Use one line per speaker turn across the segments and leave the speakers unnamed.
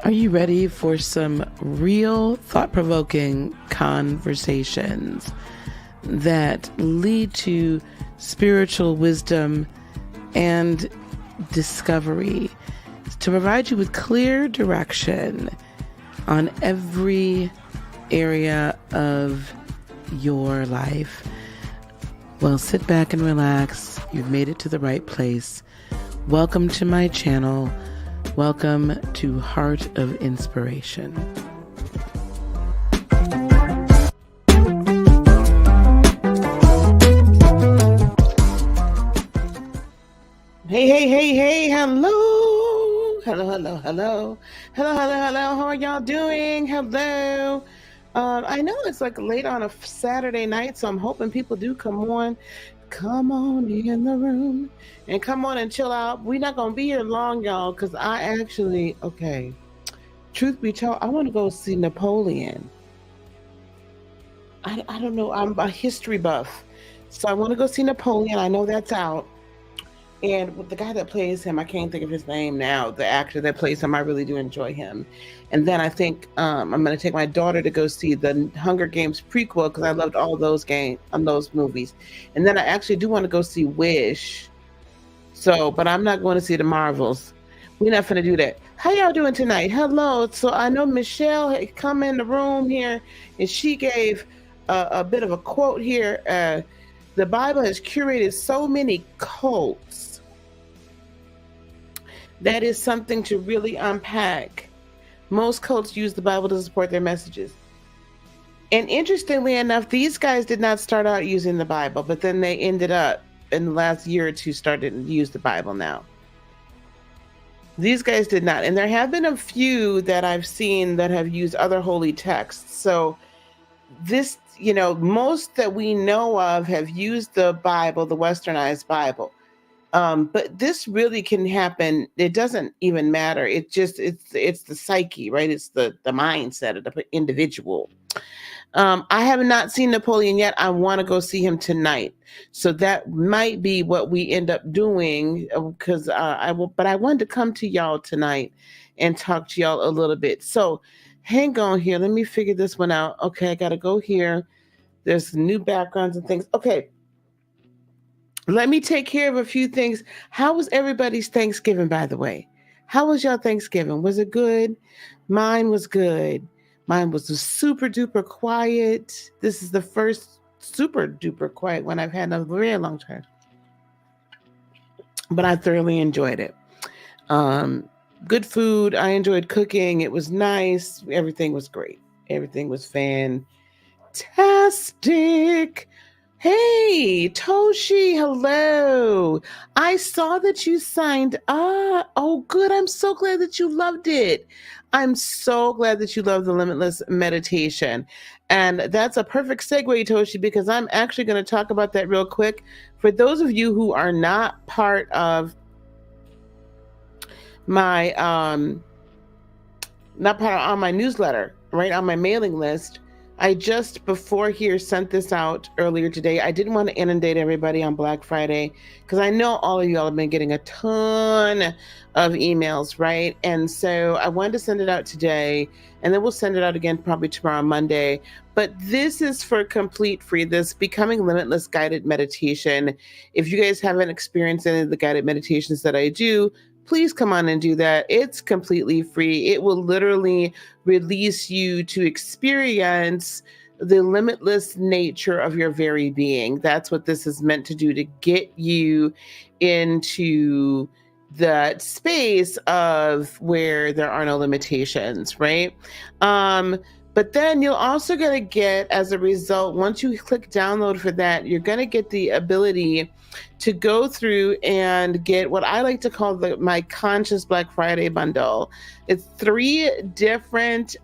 Are you ready for some real thought-provoking conversations that lead to spiritual wisdom and discovery, to provide you with clear direction on every area of your life? Well, sit back and relax. You've made it to the right place. Welcome to my channel. Welcome to Heart of Inspiration. Hey, hello. Hello. How are y'all doing? Hello. I know it's like late on a Saturday night, so I'm hoping people do come on in the room and come on and chill out. We're not gonna be here long, y'all, because truth be told, I want to go see Napoleon. I don't know, I'm a history buff, so I want to go see Napoleon. I know that's out, and with the guy that plays him, I can't think of his name now, the actor that plays him, I really do enjoy him. And then I think I'm going to take my daughter to go see the Hunger Games prequel, because I loved all those movies. And then I actually do want to go see Wish. So, but I'm not going to see the Marvels. We're not going to do that. How y'all doing tonight? Hello. So I know Michelle had come in the room here, and she gave a bit of a quote here. The Bible has curated so many cults. That is something to really unpack. Most cults use the Bible to support their messages. And interestingly enough, these guys did not start out using the Bible, but then they ended up in the last year or two started to use the Bible now. These guys did not. And there have been a few that I've seen that have used other holy texts. So this, most that we know of have used the Bible, the Westernized Bible. But this really can happen. It doesn't even matter. It's the psyche, right? It's the mindset of the individual. I have not seen Napoleon yet. I want to go see him tonight. So that might be what we end up doing, because but I wanted to come to y'all tonight and talk to y'all a little bit. So hang on here. Let me figure this one out. Okay, I got to go here. There's new backgrounds and things. Okay. Let me take care of a few things. How was everybody's Thanksgiving, by the way? How was y'all Thanksgiving? Was it good? Mine was good. Mine was super duper quiet. This is the first super duper quiet one I've had in a very long time. But I thoroughly enjoyed it. Um, Good food. I enjoyed cooking. It was nice. Everything was great. Everything was fantastic. Hey, Toshi, hello. I saw that you signed up. Oh, good. I'm so glad that you loved it. I'm so glad that you love the limitless meditation. And that's a perfect segue, Toshi, because I'm actually going to talk about that real quick. For those of you who are not part of my not part on my newsletter, right on my mailing list. I just before here sent this out earlier today. I didn't want to inundate everybody on Black Friday because I know all of y'all have been getting a ton of emails, right? And so I wanted to send it out today, and then we'll send it out again probably tomorrow, Monday. But this is for complete free, this Becoming Limitless guided meditation. If you guys haven't experienced any of the guided meditations that I do, please come on and do that. It's completely free. It will literally release you to experience the limitless nature of your very being. That's what this is meant to do, to get you into that space of where there are no limitations, right? But then you're also going to get, as a result, once you click download for that, you're going to get the ability to go through and get what I like to call my Conscious Black Friday bundle. It's 3 different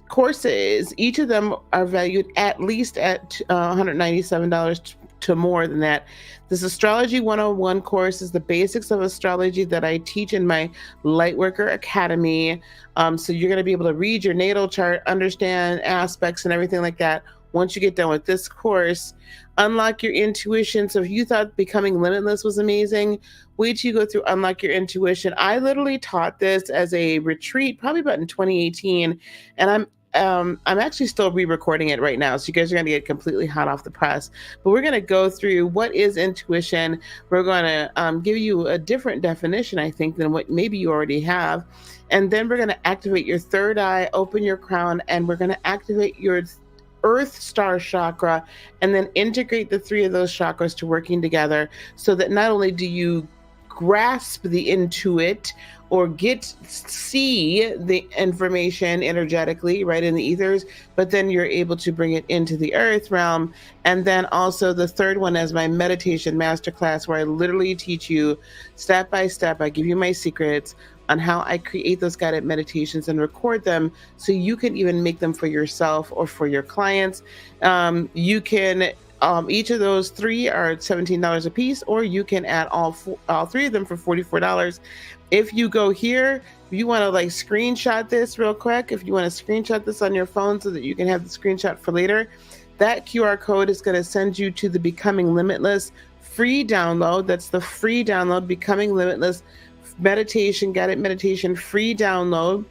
courses. Each of them are valued at least at $197 to more than that. This Astrology 101 course is the basics of astrology that I teach in my Lightworker Academy. So you're going to be able to read your natal chart, understand aspects and everything like that. Once you get done with this course, unlock your intuition. So if you thought Becoming Limitless was amazing, wait till you go through Unlock Your Intuition. I literally taught this as a retreat, probably about in 2018, and I'm actually still re-recording it right now, so you guys are going to get completely hot off the press. But we're going to go through what is intuition. We're going to give you a different definition, I think, than what maybe you already have. And then we're going to activate your third eye, open your crown, and we're going to activate your Earth Star chakra, and then integrate the 3 of those chakras to working together, so that not only do you grasp the intuit or see the information energetically right in the ethers, but then you're able to bring it into the earth realm. And then also the third one is my meditation masterclass, where I literally teach you step by step. I give you my secrets on how I create those guided meditations and record them, so you can even make them for yourself or for your clients. You can each of those 3 are $17 a piece, or you can add all 3 of them for $44. If you go here, if you want to like screenshot this real quick, if you want to screenshot this on your phone so that you can have the screenshot for later, that QR code is going to send you to the Becoming Limitless free download. That's the free download, Becoming Limitless meditation, guided meditation, free download.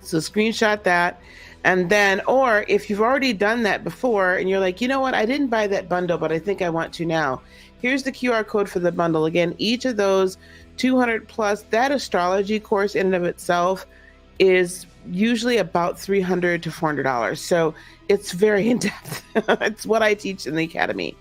So screenshot that. And then, or if you've already done that before and you're like, you know what, I didn't buy that bundle, but I think I want to now. Here's the QR code for the bundle. Again, each of those 200 plus, that astrology course in and of itself is usually about $300 to $400. So it's very in-depth. It's what I teach in the academy.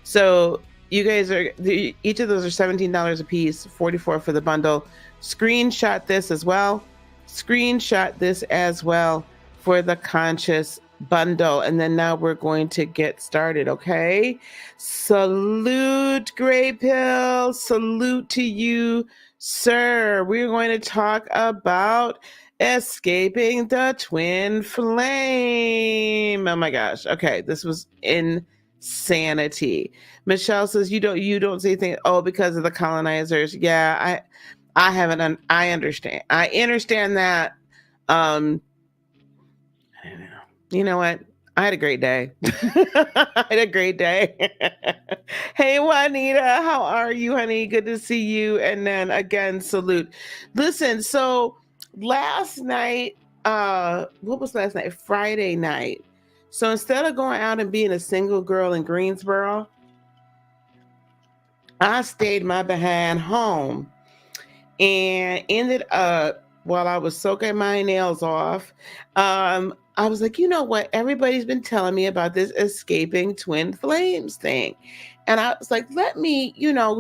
So you guys are, each of those are $17 a piece, $44 for the bundle. Screenshot this as well. Screenshot this as well for the Conscious bundle. And then now we're going to get started, okay? Salute, Gray Pill. Salute to you, sir. We're going to talk about escaping the twin flame. Oh my gosh. Okay, this was insanity. Michelle says you don't say things, oh, because of the colonizers. Yeah, I haven't I understand. I understand that. I don't know. You know what? I had a great day. I had a great day. Hey, Juanita, how are you, honey? Good to see you. And then again, salute. Listen, so last night, what was last night? Friday night. So instead of going out and being a single girl in Greensboro, I stayed my behind home and ended up, while I was soaking my nails off, I was like, you know what? Everybody's been telling me about this escaping twin flames thing. And I was like, let me,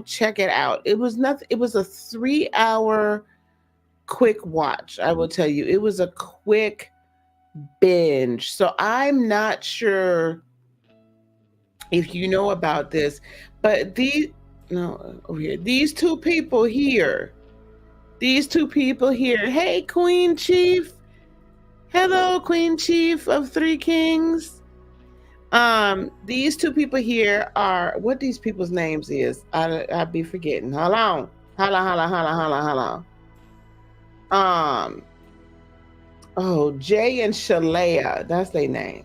check it out. It was nothing, it was a 3 hour quick watch. I will tell you, it was a quick binge. So I'm not sure if you know about this, but over here, these two people here. Hey, Queen Chief. Hello, Queen Chief of Three Kings. These two people here are what these people's names is. I'll be forgetting. Hold on. Jay and Shaleia. That's their name.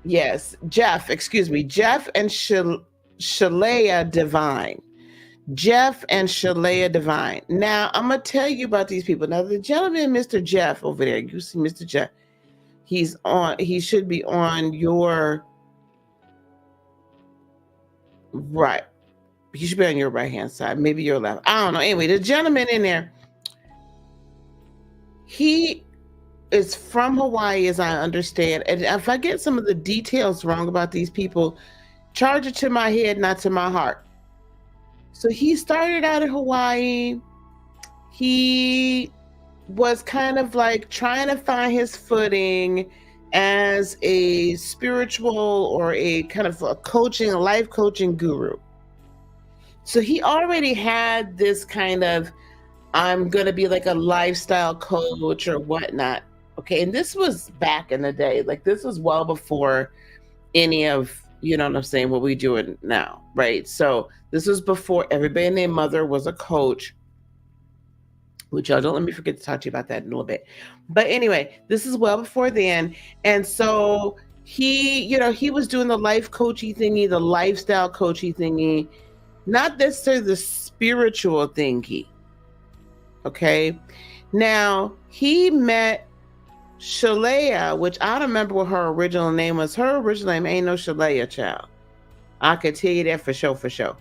Yes, Jeff. Excuse me, Jeff and Shaleia Divine. Jeff and Shaleia Divine. Now, I'm going to tell you about these people. Now, the gentleman, Mr. Jeff over there, you see Mr. Jeff, he should be on your right. He should be on your right-hand side, maybe your left. I don't know. Anyway, the gentleman in there, he is from Hawaii, as I understand. And if I get some of the details wrong about these people, charge it to my head, not to my heart. So he started out in Hawaii. He was kind of like trying to find his footing as a spiritual or a kind of a life coaching guru. So he already had this kind of, I'm going to be like a lifestyle coach or whatnot. Okay. And this was back in the day. Like this was well before any of, you know what I'm saying, what we doing now, right? So this was before everybody and their mother was a coach, which y'all don't let me forget to talk to you about that in a little bit. But anyway, this is well before then. And so he was doing the life coachy thingy, the lifestyle coachy thingy, not necessarily the spiritual thingy. Okay. Now he met Shaleia, which I don't remember what her original name was. Her original name ain't no Shaleia, child. I could tell you that for sure.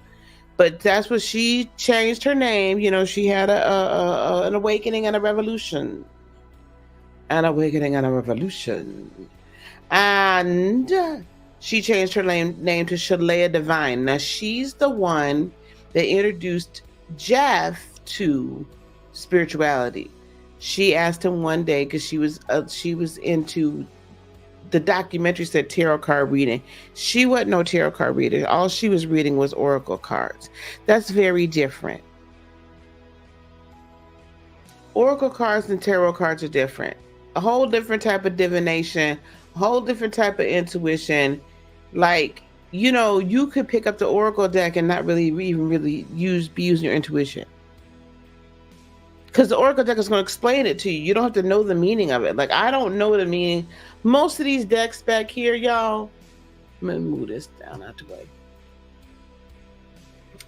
But that's what she changed her name. You know, she had an awakening and a revolution. And she changed her name to Shaleia Divine. Now, she's the one that introduced Jeff to spirituality. She asked him one day, because she was into, the documentary said tarot card reading. She wasn't no tarot card reader. All she was reading was oracle cards. That's very different. Oracle cards and tarot cards are different. A whole different type of divination, a whole different type of intuition. Like, you could pick up the oracle deck and not really even be using your intuition. Because the oracle deck is going to explain it to you. You don't have to know the meaning of it. Like, I don't know the meaning. Most of these decks back here, y'all, let me move this down out the way.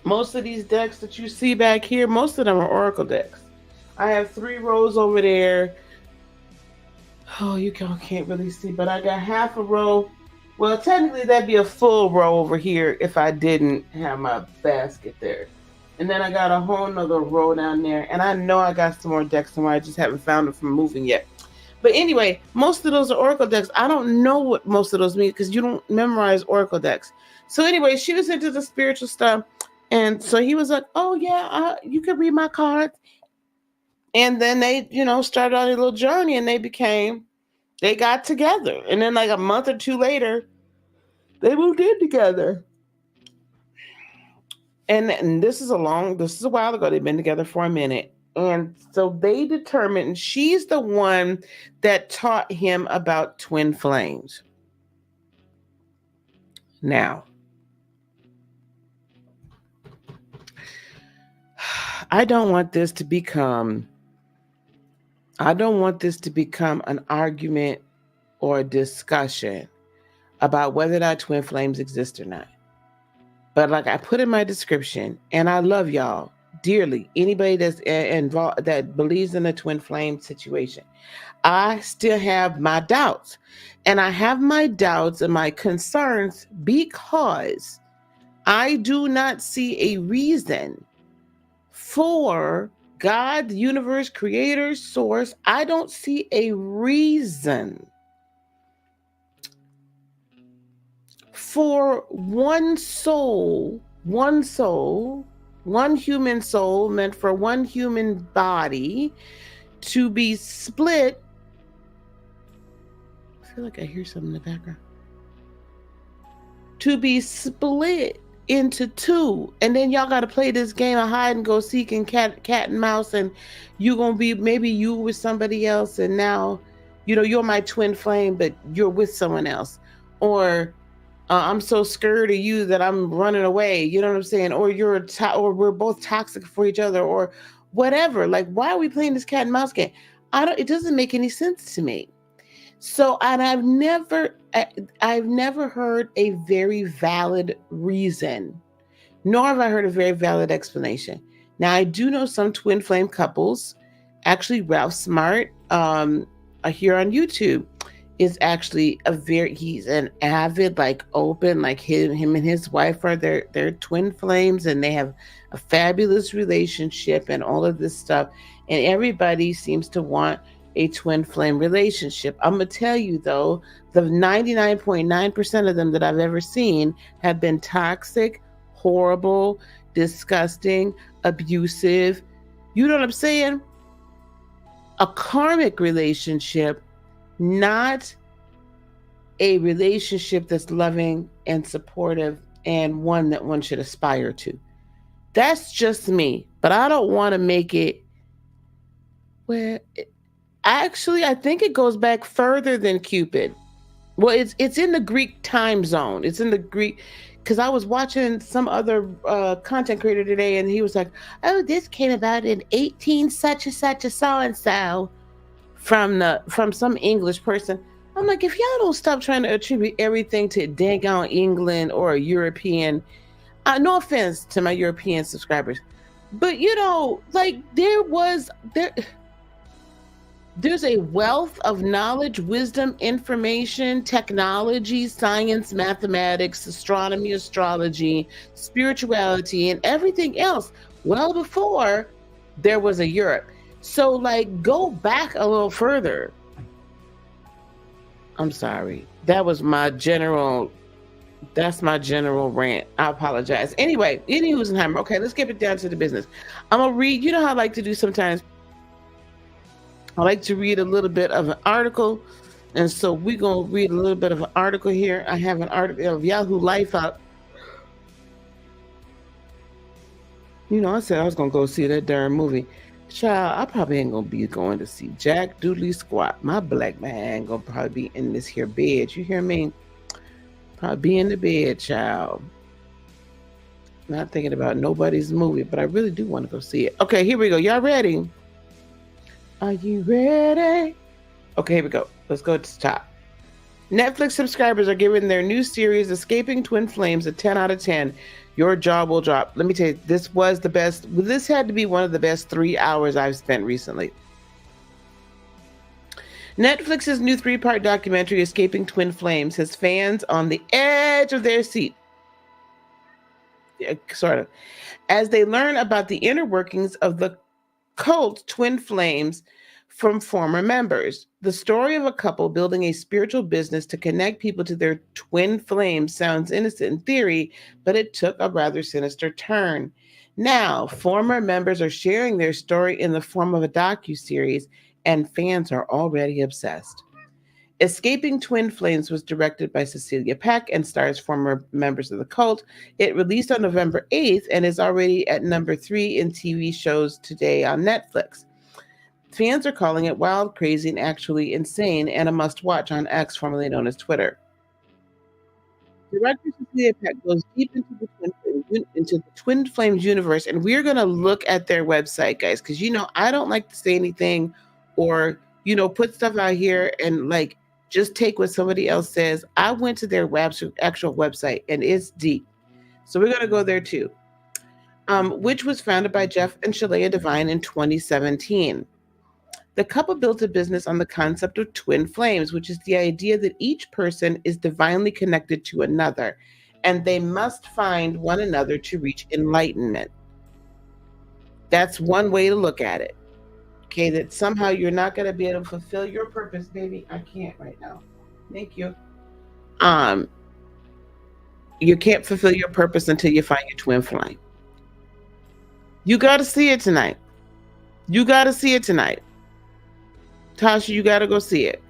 Most of these decks that you see back here, most of them are oracle decks. I have 3 rows over there. Oh, you can't really see, but I got half a row. Well, technically, that'd be a full row over here if I didn't have my basket there. And then I got a whole nother row down there. And I know I got some more decks somewhere. I just haven't found them from moving yet. But anyway, most of those are oracle decks. I don't know what most of those mean because you don't memorize oracle decks. So anyway, she was into the spiritual stuff. And so he was like, oh, yeah, you can read my cards. And then they, started on a little journey and they got together. And then like a month or 2 later, they moved in together. And this is a while ago. They've been together for a minute. And so they determined, she's the one that taught him about twin flames. Now, I don't want this to become an argument or a discussion about whether or not twin flames exist or not. But like I put in my description, and I love y'all dearly, anybody that's involved that believes in a twin flame situation, I still have my doubts. And I have my doubts and my concerns because I do not see a reason for God, the universe, creator, source. I don't see a reason for one human soul meant for one human body to be split. I feel like I hear something in the background. To be split into two, and then y'all got to play this game of hide and go seek and cat and mouse, and you gonna be maybe you with somebody else, and now you're my twin flame, but you're with someone else, or I'm so scared of you that I'm running away. You know what I'm saying? Or or we're both toxic for each other, or whatever. Like, why are we playing this cat and mouse game? It doesn't make any sense to me. So, and I've never heard a very valid reason, nor have I heard a very valid explanation. Now, I do know some twin flame couples. Actually, Ralph Smart, here on YouTube, is actually he's an avid, like, open, like him and his wife are they're twin flames, and they have a fabulous relationship and all of this stuff. And everybody seems to want a twin flame relationship. I'm gonna tell you though, the 99.9% of them that I've ever seen have been toxic, horrible, disgusting, abusive. You know what I'm saying? A karmic relationship, not a relationship that's loving and supportive and one that one should aspire to. That's just me, but I don't want to make it where actually, I think it goes back further than Cupid. Well, it's in the Greek time zone. It's in the Greek, because I was watching some other content creator today, and he was like, "Oh, this came about in 18 such and such a so and so," from some English person. I'm like, if y'all don't stop trying to attribute everything to dang on England or a European, no offense to my European subscribers, but like there's a wealth of knowledge, wisdom, information, technology, science, mathematics, astronomy, astrology, spirituality, and everything else well before there was a Europe. So, like, go back a little further. I'm sorry. That's my general rant. I apologize. Anyway, any Husenheimer. Okay, let's get it down to the business. I'm going to read, how I like to do sometimes. I like to read a little bit of an article, and so we're going to read a little bit of an article here. I have an article of Yahoo Life up. I said I was going to go see that darn movie. Child, I probably ain't going to be going to see Jack Doodley Squat. My black man ain't going to probably be in this here bed. You hear me? Probably be in the bed, child. Not thinking about nobody's movie, but I really do want to go see it. Okay, here we go. Y'all ready? Are you ready? Okay, here we go. Let's go to the top. Netflix subscribers are giving their new series, Escaping Twin Flames, a 10 out of 10. Your jaw will drop. Let me tell you, this was the best. This had to be one of the best 3 hours I've spent recently. Netflix's new 3-part documentary, Escaping Twin Flames, has fans on the edge of their seat. Yeah, sort of. As they learn about the inner workings of the cult Twin Flames from former members. The story of a couple building a spiritual business to connect people to their twin flames sounds innocent in theory, but it took a rather sinister turn. Now, former members are sharing their story in the form of a docuseries, and fans are already obsessed. Escaping Twin Flames was directed by Cecilia Peck and stars former members of the cult. It released on November 8th and is already at number 3 in TV shows today on Netflix. Fans are calling it wild, crazy, and actually insane, and a must-watch on X, formerly known as Twitter. Director Cecilia Peck goes deep into the Twin Flames universe, and we're going to look at their website, guys, because, I don't like to say anything or, put stuff out here and, like, just take what somebody else says. I went to their actual website, and it's deep. So we're going to go there, too, which was founded by Jeff and Shaleia Divine in 2017. The couple built a business on the concept of twin flames, which is the idea that each person is divinely connected to another. and they must find one another to reach enlightenment. That's one way to look at it. Okay, that somehow you're not going to be able to fulfill your purpose, baby. I can't right now. Thank you. Um, you can't fulfill your purpose until you find your twin flame. You got to see it tonight. You got to see it tonight. Tasha, you got to go see it.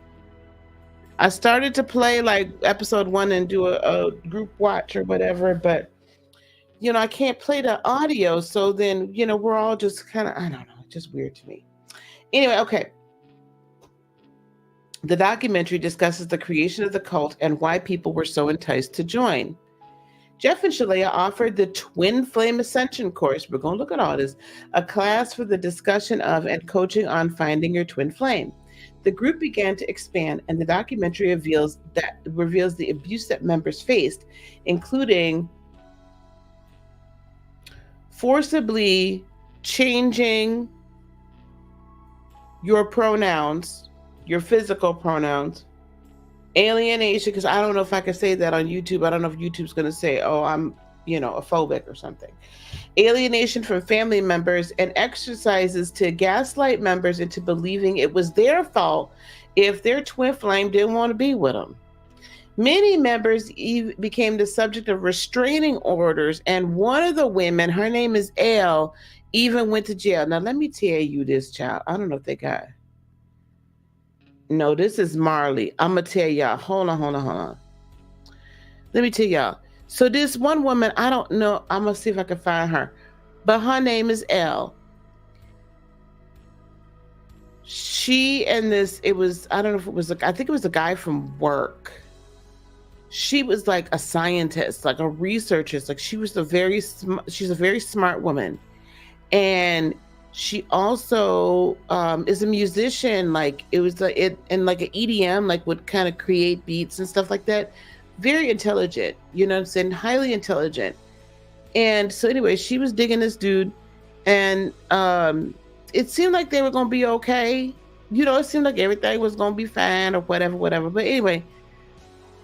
I started to play like episode 1 and do a group watch or whatever, but I can't play the audio. So then, we're all just kind of, I don't know, just weird to me. Anyway, okay. The documentary discusses the creation of the cult and why people were so enticed to join. Jeff and Shaleia offered the Twin Flame Ascension course. We're going to look at all this, a class for the discussion of and coaching on finding your twin flame. The group began to expand, and the documentary reveals the abuse that members faced, including forcibly changing your pronouns, your physical pronouns, alienation, because I don't know if I can say that on YouTube. I don't know if YouTube's going to say, oh, I'm, a phobic or something. Alienation from family members, and exercises to gaslight members into believing it was their fault if their twin flame didn't want to be with them. Many members became the subject of restraining orders, and one of the women, her name is Elle, even went to jail. Now, let me tell you this, child. I don't know if they got... No, this is Marley. I'm going to tell y'all. Hold on. Let me tell y'all. So this one woman, I don't know. I'm going to see if I can find her. But her name is Elle. She and this, it was, I don't know if it was, I think it was a guy from work. She was like a scientist, like a researcher. Like she's a very smart woman. And she also is a musician. Like it was like it, and like an EDM, like would kind of create beats and stuff like that. Very intelligent, you know what I'm saying? Highly intelligent. And so anyway, she was digging this dude, and it seemed like they were gonna be okay. It seemed like everything was gonna be fine or whatever. But anyway,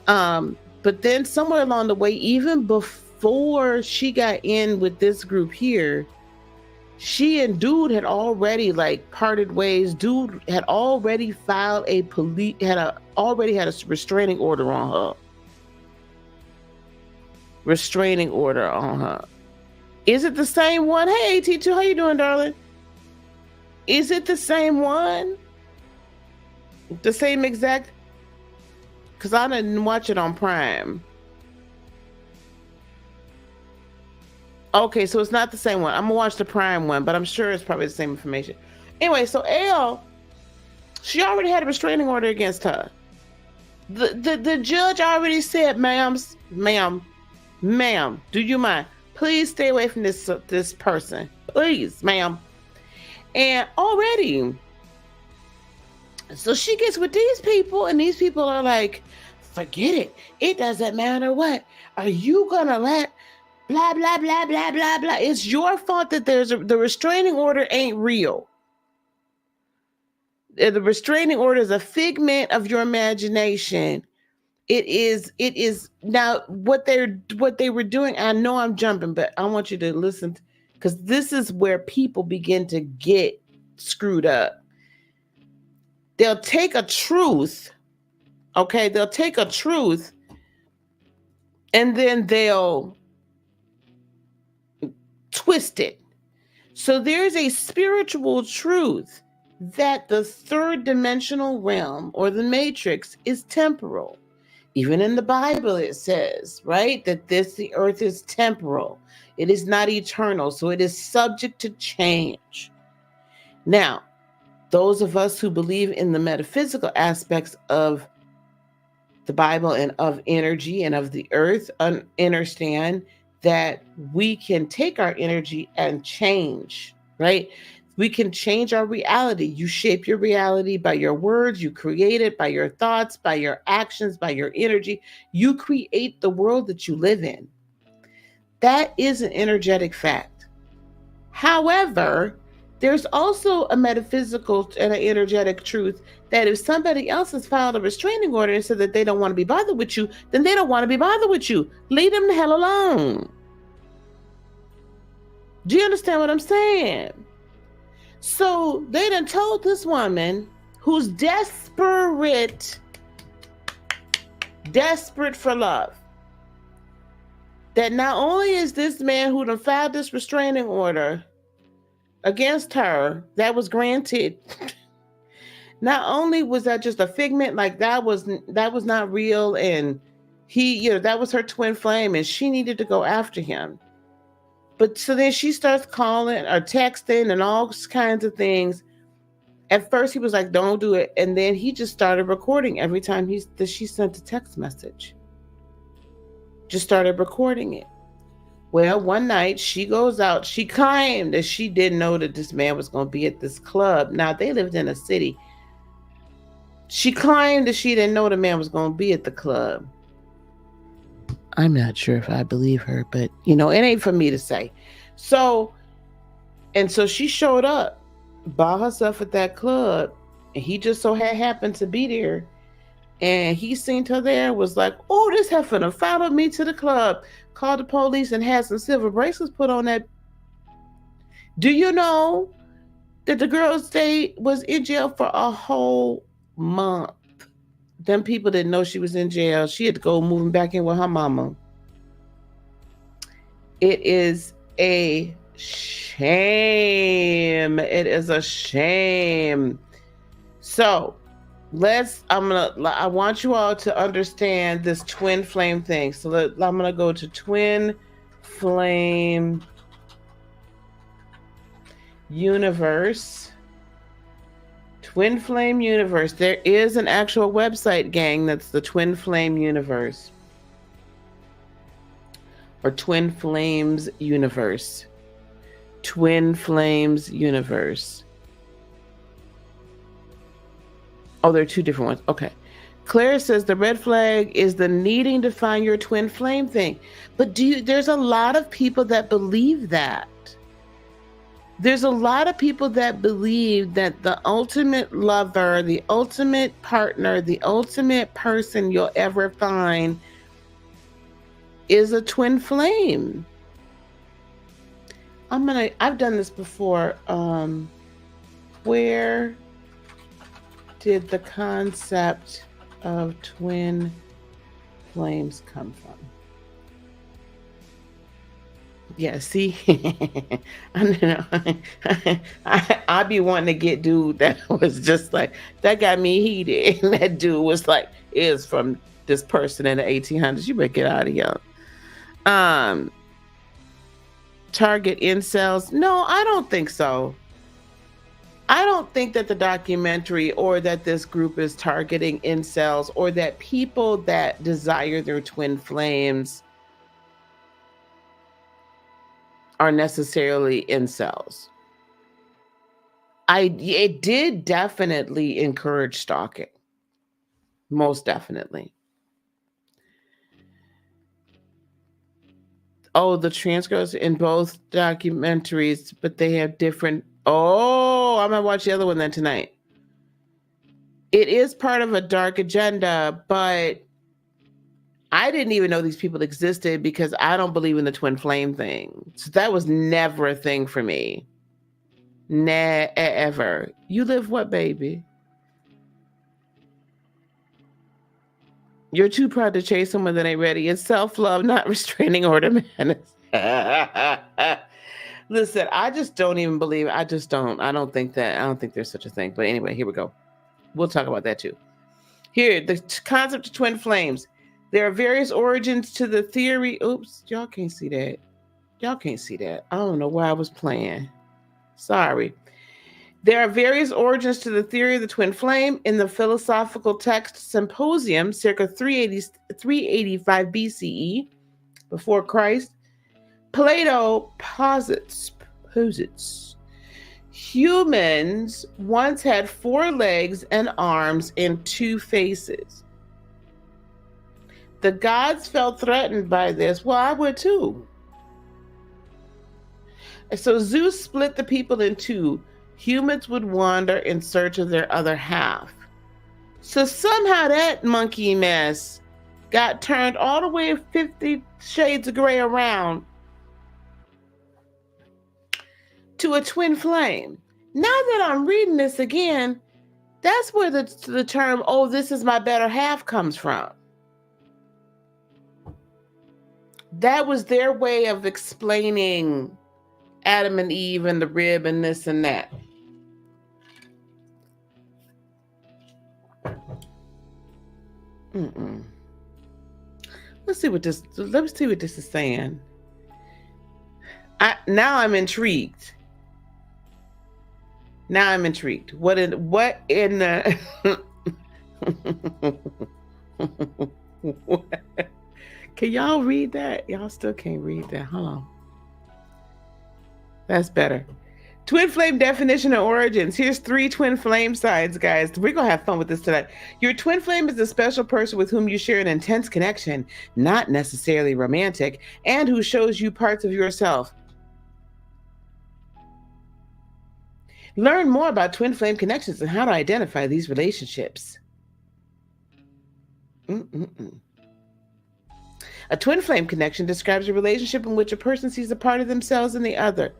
but then somewhere along the way, even before she got in with this group here, she and dude had already like parted ways. Dude had already filed already had a restraining order on her. Restraining order on her. Is it the same one? Hey, AT2, how you doing, darling? Is it the same one? The same exact? Because I didn't watch it on Prime. Okay, so it's not the same one. I'm going to watch the Prime one, but I'm sure it's probably the same information. Anyway, so Elle, she already had a restraining order against her. The judge already said, ma'am, do you mind? Please stay away from this person. Please, ma'am. And already, so she gets with these people, and these people are like, forget it. It doesn't matter what. Are you going to let blah, blah, blah, blah, blah, blah. It's your fault that the restraining order ain't real. The restraining order is a figment of your imagination. It is now what they were doing. I know I'm jumping, but I want you to listen, because this is where people begin to get screwed up. They'll take a truth, okay? They'll take a truth, and then they'll twist it. So there's a spiritual truth that the third dimensional realm, or the matrix, is temporal. Even in the Bible it says, right, that the earth is temporal. It is not eternal, so it is subject to change. Now, those of us who believe in the metaphysical aspects of the Bible and of energy and of the earth understand that we can take our energy and change, right? We can change our reality. You shape your reality by your words. You create it by your thoughts, by your actions, by your energy. You create the world that you live in. That is an energetic fact. However, There's also a metaphysical and an energetic truth that if somebody else has filed a restraining order and said that they don't want to be bothered with you, then they don't want to be bothered with you. Leave them the hell alone. Do you understand what I'm saying? So they done told this woman who's desperate for love, that not only is this man who done filed this restraining order against her that was granted, not only was that just a figment, like that was not real, and he, that was her twin flame and she needed to go after him. But so then she starts calling or texting and all kinds of things. At first he was like, don't do it. And then he just started recording every time she sent a text message. Just started recording it. Well, one night she goes out. She claimed that she didn't know that this man was going to be at this club. Now, they lived in a city. She claimed that she didn't know the man was going to be at the club. I'm not sure if I believe her, but it ain't for me to say. So she showed up by herself at that club, and he just so happened to be there. And he seen her there, was like, oh, this heifer done followed me to the club, called the police and had some silver bracelets put on that. Do you know that the girl was in jail for a whole month? Them people didn't know she was in jail. She had to go moving back in with her mama. It is a shame. It is a shame. So I want you all to understand this twin flame thing. So I'm going to go to twin flame universe. Twin Flame Universe. There is an actual website, gang, that's the Twin Flame Universe. Or Twin Flames Universe. Twin Flames Universe. Oh, there are two different ones. Okay. Claire says the red flag is the needing to find your twin flame thing. But there's a lot of people that believe that. There's a lot of people that believe that the ultimate lover, the ultimate partner, the ultimate person you'll ever find is a twin flame. I've done this before. Where did the concept of twin flames come from? Yeah, see, I be wanting to get dude that was just like, that got me heated. And that dude was like, is from this person in the 1800s. You better get out of here. Target incels. No, I don't think so. I don't think that the documentary or that this group is targeting incels or that people that desire their twin flames are necessarily incels. It did definitely encourage stalking. Most definitely. Oh, the transcripts in both documentaries, but they have different. Oh, I'm gonna watch the other one then tonight. It is part of a dark agenda, but I didn't even know these people existed because I don't believe in the twin flame thing. So that was never a thing for me. Never. You live what, baby? You're too proud to chase someone that ain't ready. It's self-love, not restraining order madness. Listen, I just don't even believe. I don't think there's such a thing. But anyway, here we go. We'll talk about that too. Here, the concept of twin flames. There are various origins to the theory. Oops, y'all can't see that. I don't know why I was playing. Sorry. There are various origins to the theory of the twin flame. In the philosophical text Symposium, circa 385 BCE, before Christ, Plato posits humans once had 4 legs and arms and 2 faces. The gods felt threatened by this. Well, I would too. So Zeus split the people in two. Humans would wander in search of their other half. So somehow that monkey mess got turned all the way 50 shades of gray around to a twin flame. Now that I'm reading this again, that's where the term, oh, this is my better half comes from. That was their way of explaining Adam and Eve and the rib and this and that. Let's see what this is saying. Now I'm intrigued. What in the Can y'all read that? Y'all still can't read that. Hold on. That's better. Twin flame definition and origins. Here's 3 twin flame signs, guys. We're going to have fun with this tonight. Your twin flame is a special person with whom you share an intense connection, not necessarily romantic, and who shows you parts of yourself. Learn more about twin flame connections and how to identify these relationships. A twin flame connection describes a relationship in which a person sees a part of themselves in the other.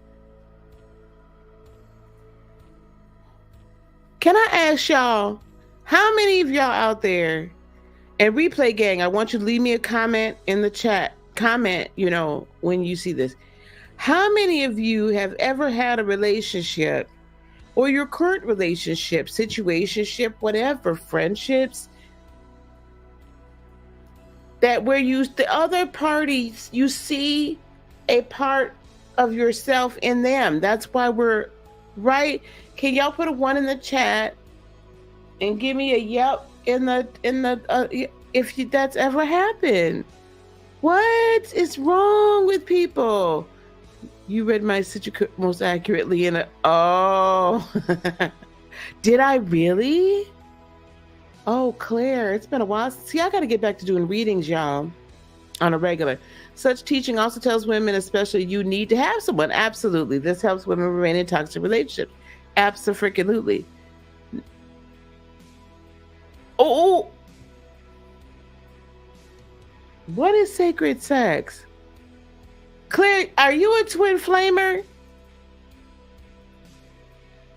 Can I ask y'all, how many of y'all out there, and replay gang, I want you to leave me a comment in the chat. Comment, when you see this. How many of you have ever had a relationship, or your current relationship, situationship, whatever, friendships, that where the other parties, you see a part of yourself in them? That's why we're right. Can y'all put a 1 in the chat and give me a yep if that's ever happened? What is wrong with people? You read my situation most accurately oh, did I really? Oh, Claire, it's been a while. See, I got to get back to doing readings, y'all, on a regular. Such teaching also tells women, especially, you need to have someone. Absolutely. This helps women remain in toxic relationships. Absolutely. Oh, what is sacred sex? Claire, are you a twin flamer?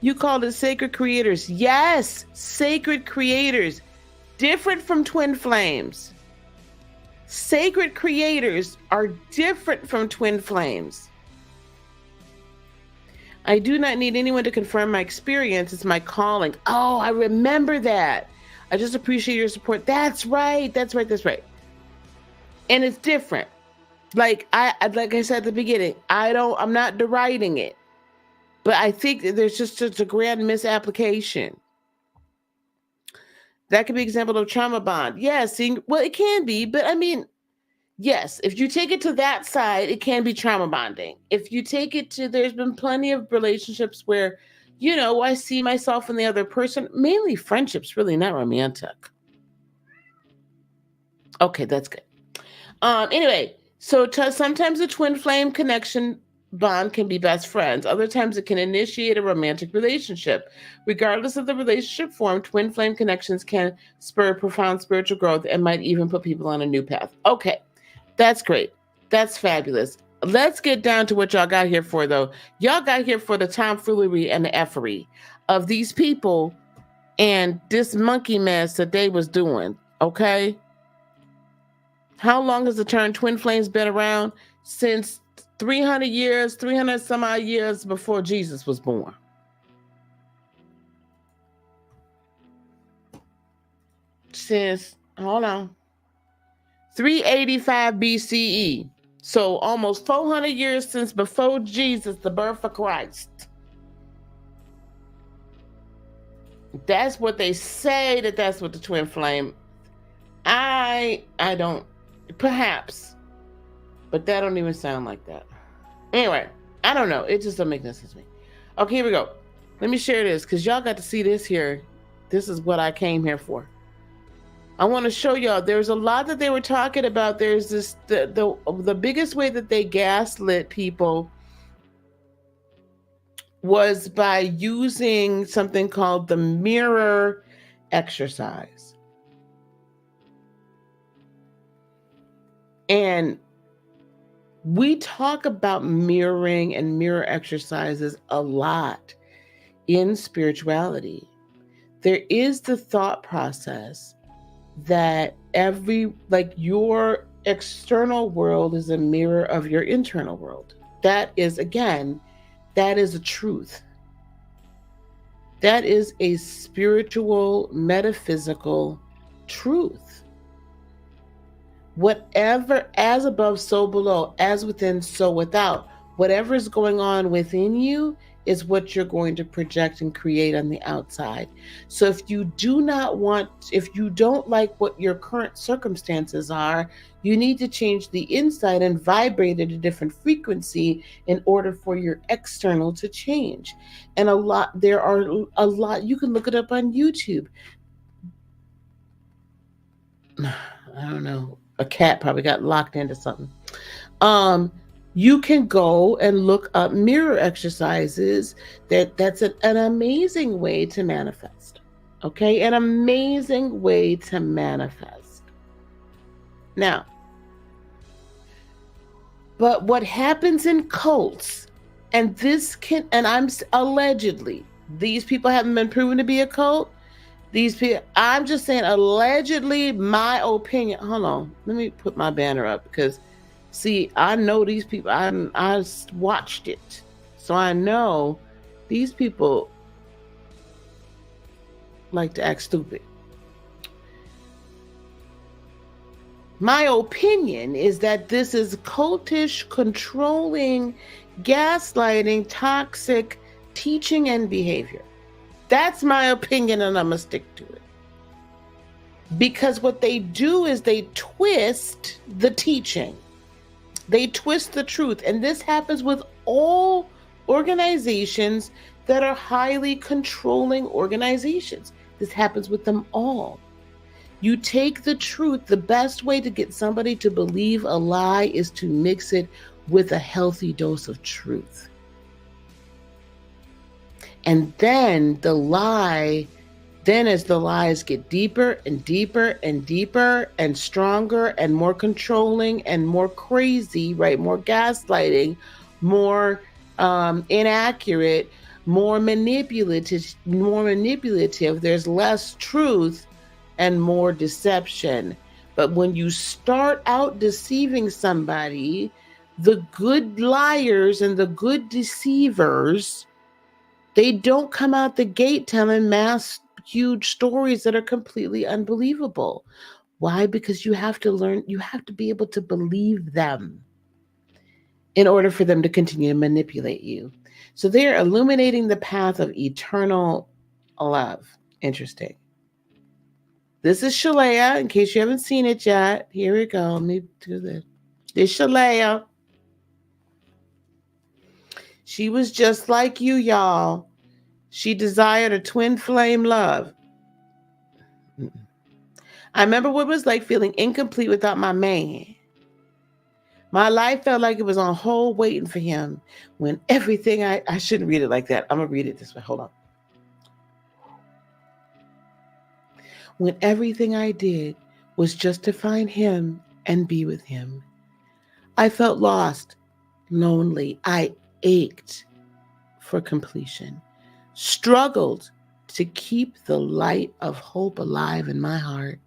You called it sacred creators. Yes, sacred creators. Different from twin flames. Sacred creators are different from twin flames. I do not need anyone to confirm my experience. It's my calling. Oh, I remember that. I just appreciate your support. That's right. And it's different. Like I said at the beginning, I'm not deriding it. But I think there's just a grand misapplication. That could be an example of trauma bond. Yes, well, it can be, but I mean, yes, if you take it to that side, it can be trauma bonding. If you take it to, there's been plenty of relationships where, I see myself in the other person, mainly friendships, really not romantic. Okay, that's good. Anyway, so sometimes a twin flame connection bond can be best friends. Other times it can initiate a romantic relationship. Regardless of the relationship form, twin flame connections can spur profound spiritual growth and might even put people on a new path. Okay, that's great. That's fabulous. Let's get down to what y'all got here for, though. Y'all got here for the tomfoolery and the effery of these people and this monkey mess that they was doing, okay? How long has the term twin flames been around? Since 300 some odd years before Jesus was born. Since, 385 BCE. So almost 400 years since before Jesus, the birth of Christ. That's what they say, that's what the twin flame. I don't, perhaps, but that don't even sound like that. Anyway, I don't know. It just doesn't make no sense to me. Okay, here we go. Let me share this because y'all got to see this here. This is what I came here for. I want to show y'all there's a lot that they were talking about. There's this, the biggest way that they gaslit people was by using something called the mirror exercise. And we talk about mirroring and mirror exercises a lot in spirituality. There is the thought process that your external world is a mirror of your internal world. That is, again, that is a truth. That is a spiritual, metaphysical truth. Whatever, as above, so below, as within, so without, whatever is going on within you is what you're going to project and create on the outside. So if you don't like what your current circumstances are, you need to change the inside and vibrate at a different frequency in order for your external to change. And there are a lot, you can look it up on YouTube. I don't know. A cat probably got locked into something. You can go and look up mirror exercises. That's an amazing way to manifest. Okay, an amazing way to manifest. Now, but what happens in cults, and allegedly, these people haven't been proven to be a cult. These people, I'm just saying, allegedly, my opinion. Hold on, let me put my banner up because, see, I know these people. I watched it, so I know these people like to act stupid. My opinion is that this is cultish, controlling, gaslighting, toxic teaching and behavior. That's my opinion, and I'm going to stick to it. Because what they do is they twist the teaching. They twist the truth. And this happens with all organizations that are highly controlling organizations. This happens with them all. You take the truth. The best way to get somebody to believe a lie is to mix it with a healthy dose of truth. And then as the lies get deeper and deeper and deeper and stronger and more controlling and more crazy, right? More gaslighting, more inaccurate, more manipulative, there's less truth and more deception. But when you start out deceiving somebody, the good liars and the good deceivers, they don't come out the gate telling huge stories that are completely unbelievable. Why? Because you have to be able to believe them in order for them to continue to manipulate you. So they're illuminating the path of eternal love. Interesting. This is Shaleia, in case you haven't seen it yet. Here we go. Let me do this. This is Shaleia. She was just like you, y'all. She desired a twin flame love. I remember what it was like feeling incomplete without my man. My life felt like it was on hold waiting for him when everything I shouldn't read it like that. I'm going to read it this way. Hold on. When everything I did was just to find him and be with him. I felt lost, lonely. I ached for completion, struggled to keep the light of hope alive in my heart.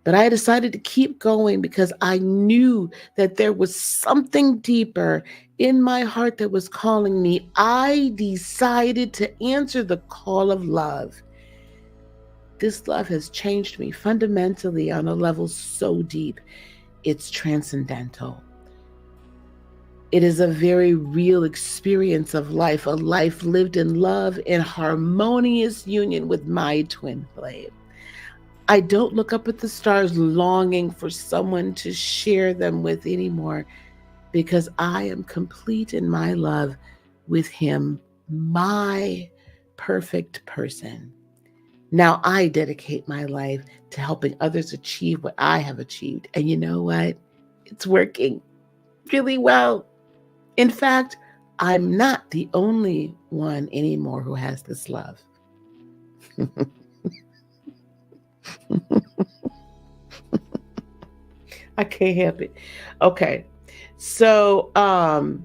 But I decided to keep going because I knew that there was something deeper in my heart that was calling me. I decided to answer the call of love. This love has changed me fundamentally on a level so deep. It's transcendental. It is a very real experience of life, a life lived in love, in harmonious union with my twin flame. I don't look up at the stars longing for someone to share them with anymore, because I am complete in my love with him, my perfect person. Now I dedicate my life to helping others achieve what I have achieved. And you know what? It's working really well. In fact, I'm not the only one anymore who has this love. I can't help it. Okay. So now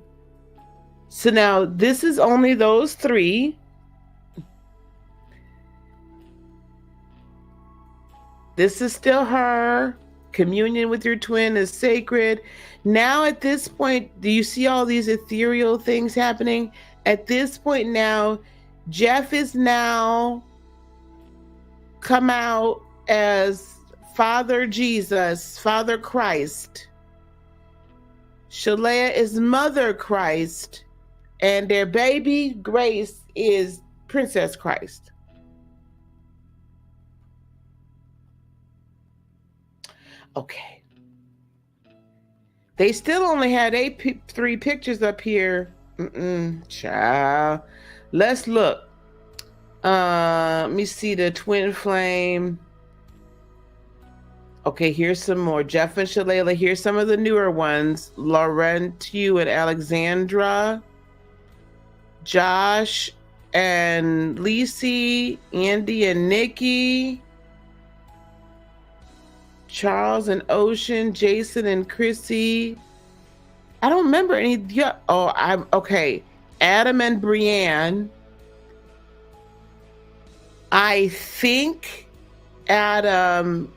this is only those three. This is still her. Communion with your twin is sacred. Now at this point, do you see all these ethereal things happening? At this point now, Jeff is now come out as Father Jesus, Father Christ. Shaleia is Mother Christ. And their baby, Grace, is Princess Christ. Okay. They still only had three pictures up here. Child. Let's look. Let me see the twin flame. Okay, here's some more. Jeff and Shaleia. Here's some of the newer ones. Laurentiu and Alexandra. Josh and Lacey. Andy and Nikki. Charles and Ocean. Jason and Chrissy. I don't remember any. Yeah. Oh, I'm okay. Adam and Brienne. I think Adam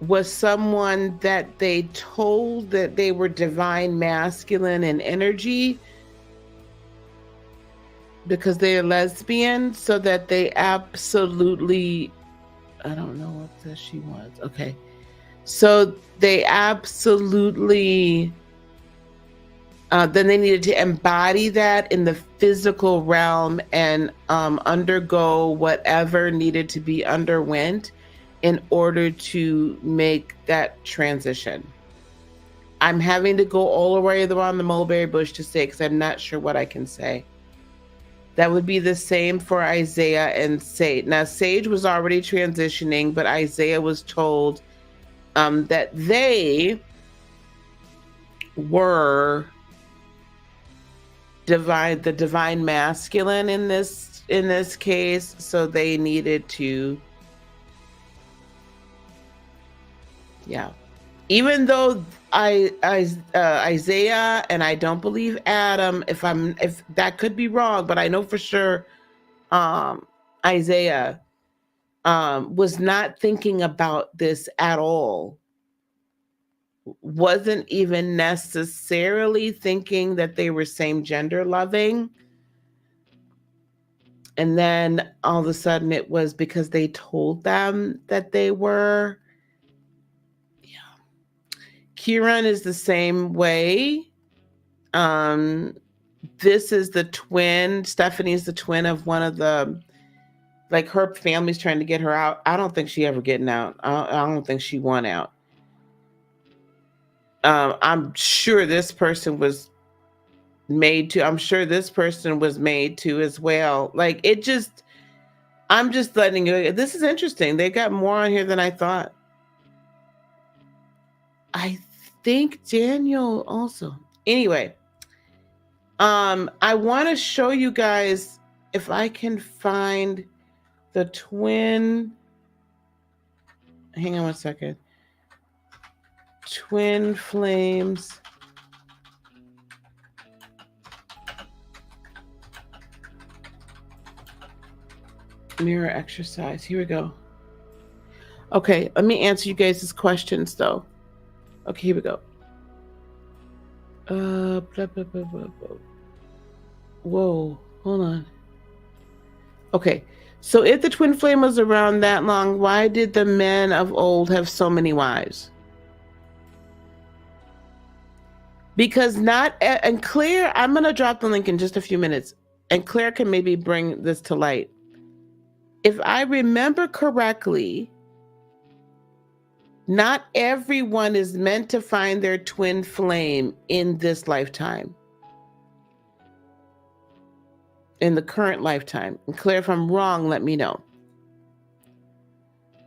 was someone that they told that they were divine masculine in energy because they're lesbian, so that they absolutely, I don't know what this she was. Okay. So they absolutely, then they needed to embody that in the physical realm and undergo whatever needed to be underwent in order to make that transition. I'm having to go all the way around the mulberry bush to say, because I'm not sure what I can say. That would be the same for Isaiah and Sage. Now, Sage was already transitioning, but Isaiah was told that they were the divine masculine in this case, so they needed to, yeah. Even though Isaiah, and I don't believe Adam, if that could be wrong, but I know for sure Isaiah was not thinking about this at all. Wasn't even necessarily thinking that they were same gender loving. And then all of a sudden it was because they told them that they were. Kieran is the same way. This is the twin. Stephanie's the twin of one of the, like, her family's trying to get her out. I don't think she ever getting out. I don't think she won out. I'm sure this person was made to. I'm sure this person was made to as well. Like, it just, I'm just letting you. This is interesting. They got more on here than I thought. I think Daniel also. Anyway, I want to show you guys if I can find the twin. Hang on one second. Twin flames. Mirror exercise. Here we go. Okay, let me answer you guys' questions though. Okay, here we go. Blah, blah, blah, blah, blah. Whoa, hold on. Okay, so if the twin flame was around that long, why did the men of old have so many wives? Because and Claire, I'm going to drop the link in just a few minutes, and Claire can maybe bring this to light. If I remember correctly, not everyone is meant to find their twin flame in this lifetime. In the current lifetime. And Claire, if I'm wrong, let me know.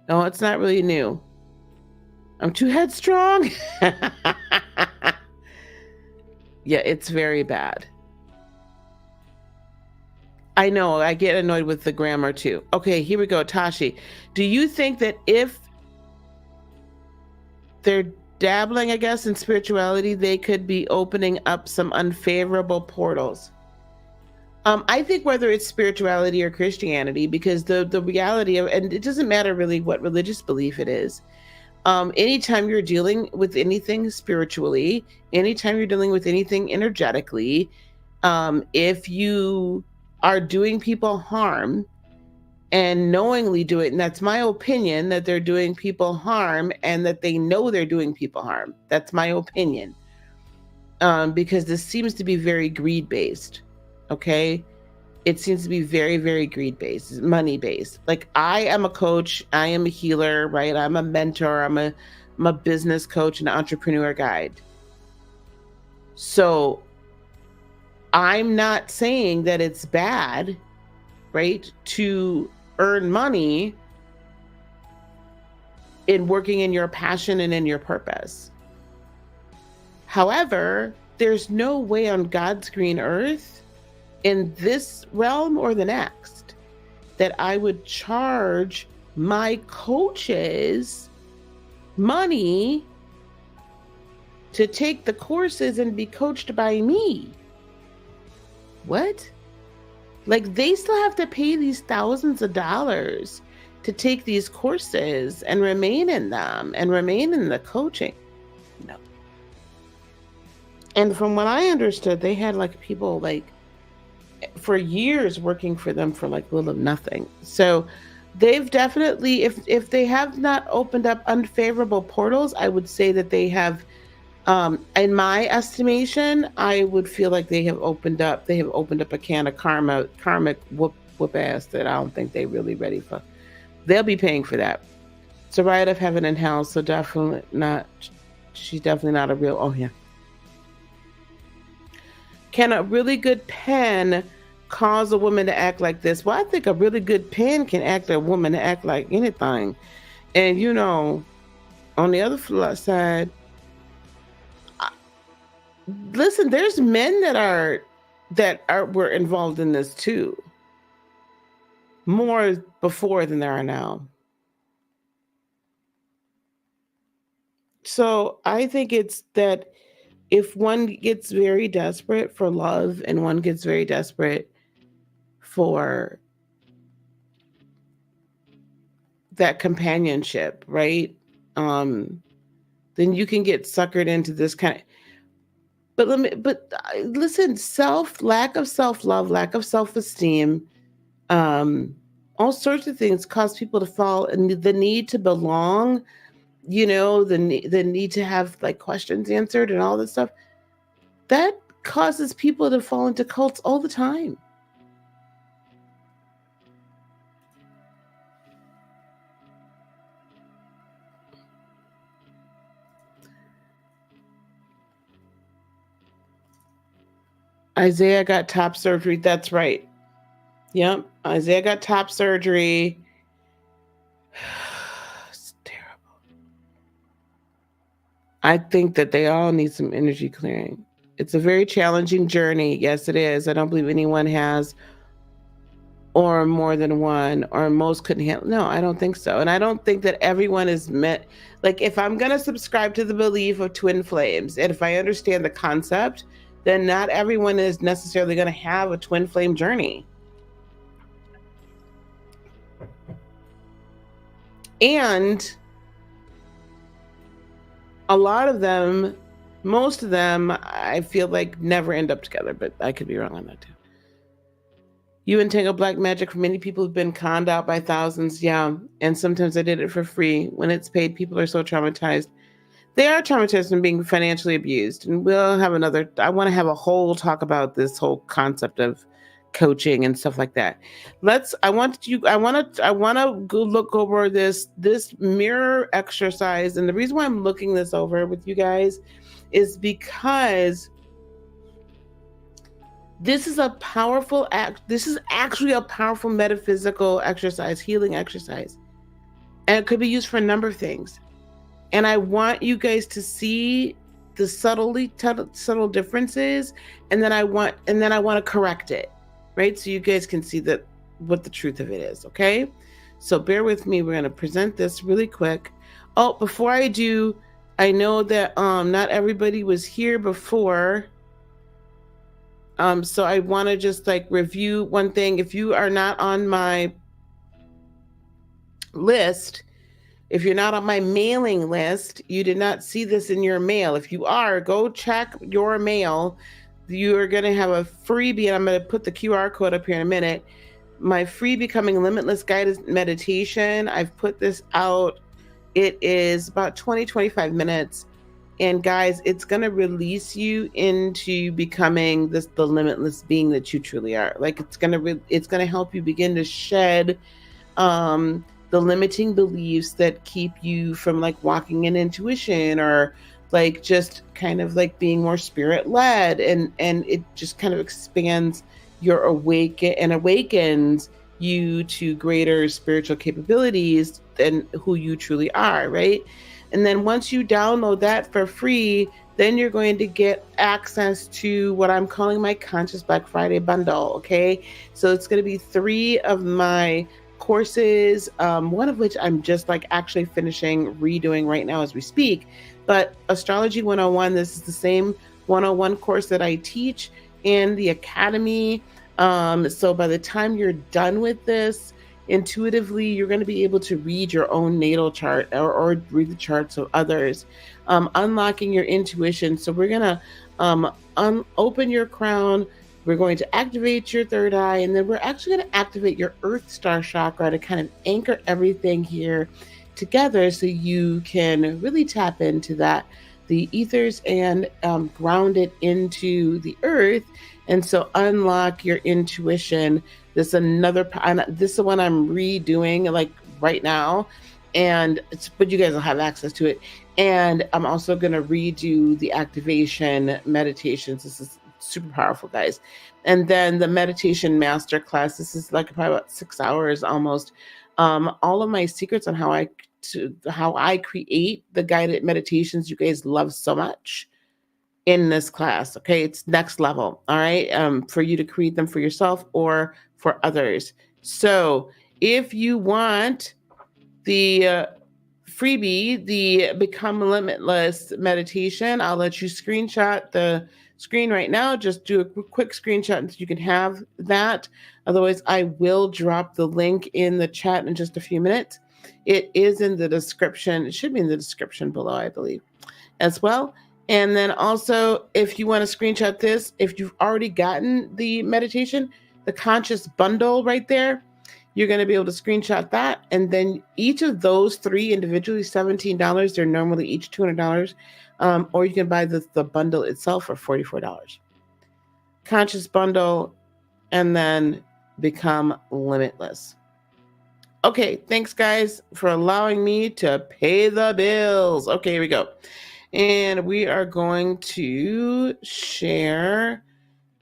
No, it's not really new. I'm too headstrong. Yeah, it's very bad. I know, I get annoyed with the grammar too. Okay, here we go, Tashi. Do you think that if they're dabbling, I guess, in spirituality, they could be opening up some unfavorable portals? I think whether it's spirituality or Christianity, because the reality of, and it doesn't matter really what religious belief it is. Anytime you're dealing with anything spiritually, anytime you're dealing with anything energetically, if you are doing people harm and knowingly do it, and that's my opinion, that they're doing people harm and that they know they're doing people harm. That's my opinion. Because this seems to be very greed based. Okay. It seems to be very, very greed based, money based. Like, I am a coach, I am a healer, right? I'm a mentor, I'm a business coach and entrepreneur guide. So I'm not saying that it's bad, right, to earn money in working in your passion and in your purpose. However, there's no way on God's green earth, in this realm or the next, that I would charge my coaches money to take the courses and be coached by me. What? Like, they still have to pay these thousands of dollars to take these courses and remain in them and remain in the coaching. No. And from what I understood, they had like people like for years working for them for like little of nothing. So they've definitely, if they have not opened up unfavorable portals, I would say that they have, in my estimation, I would feel like they have opened up a can of karmic whoop ass that I don't think they're really ready for. They'll be paying for that. It's a riot of heaven and hell, so definitely not, she's definitely not a real, oh yeah. Can a really good pen cause a woman to act like this? Well, I think a really good pen can act a woman to act like anything. And you know, on the other side, listen, there's men that were involved in this too. More before than there are now. So I think it's that if one gets very desperate for love and one gets very desperate for that companionship, right? Then you can get suckered into this kind of, listen, lack of self-love, lack of self-esteem, all sorts of things cause people to fall, and the need to belong, you know, the need to have like questions answered and all this stuff, that causes people to fall into cults all the time. Isaiah got top surgery. That's right. Yep. Isaiah got top surgery. It's terrible. I think that they all need some energy clearing. It's a very challenging journey. Yes, it is. I don't believe anyone has, or more than one, or most couldn't handle. No, I don't think so. And I don't think that everyone is meant, like, if I'm going to subscribe to the belief of twin flames, and if I understand the concept, then not everyone is necessarily going to have a twin flame journey. And a lot of them, most of them, I feel like never end up together, but I could be wrong on that too. You entangle black magic for many people who've been conned out by thousands. Yeah. And sometimes I did it for free. When it's paid, people are so traumatized. They are traumatized from being financially abused. And we'll have I want to have a whole talk about this whole concept of coaching and stuff like that. I want to go look over this mirror exercise. And the reason why I'm looking this over with you guys is because this is a powerful act. This is actually a powerful metaphysical exercise, healing exercise. And it could be used for a number of things. And I want you guys to see the subtle differences, and then I want to correct it, right? So you guys can see that what the truth of it is, okay? So bear with me. We're going to present this really quick. Oh, before I do, I know that not everybody was here before. So I want to just like review one thing. If you are not on my list, if you're not on my mailing list, you did not see this in your mail. If you are, go check your mail. You are going to have a freebie, and I'm going to put the QR code up here in a minute. My free Becoming Limitless guided meditation. I've put this out. It is about 20-25 minutes. And guys, it's going to release you into becoming the limitless being that you truly are. Like it's going to help you begin to shed the limiting beliefs that keep you from like walking in intuition, or like just kind of like being more spirit led, and it just kind of expands your awakens you to greater spiritual capabilities than who you truly are, right? And then once you download that for free, then you're going to get access to what I'm calling my Conscious Black Friday bundle, okay? So it's going to be 3 of my courses, one of which I'm just like actually finishing redoing right now as we speak. But Astrology 101, this is the same 101 course that I teach in the Academy. So by the time you're done with this, intuitively, you're going to be able to read your own natal chart or read the charts of others, unlocking your intuition. So we're going to open your crown. We're going to activate your third eye, and then we're actually going to activate your Earth Star chakra to kind of anchor everything here together so you can really tap into the ethers, and ground it into the earth. And so unlock your intuition. This is the one I'm redoing like right now. But you guys will have access to it. And I'm also going to redo the activation meditations. This is super powerful, guys. And then the meditation masterclass. This is like probably about 6 hours almost. All of my secrets on how I create the guided meditations you guys love so much in this class. Okay, it's next level. All right, for you to create them for yourself or for others. So if you want the freebie, the Become Limitless meditation, I'll let you screenshot the screen right now. Just do a quick screenshot so you can have that. Otherwise, I will drop the link in the chat in just a few minutes. It is in the description. It should be in the description below, I believe, as well. And then also, if you want to screenshot this, if you've already gotten the meditation, the conscious bundle right there, you're going to be able to screenshot that. And then each of those 3 individually, $17. They're normally each $200. Or you can buy the bundle itself for $44. Conscious bundle, and then Become Limitless. Okay, thanks guys for allowing me to pay the bills. Okay, here we go. And we are going to share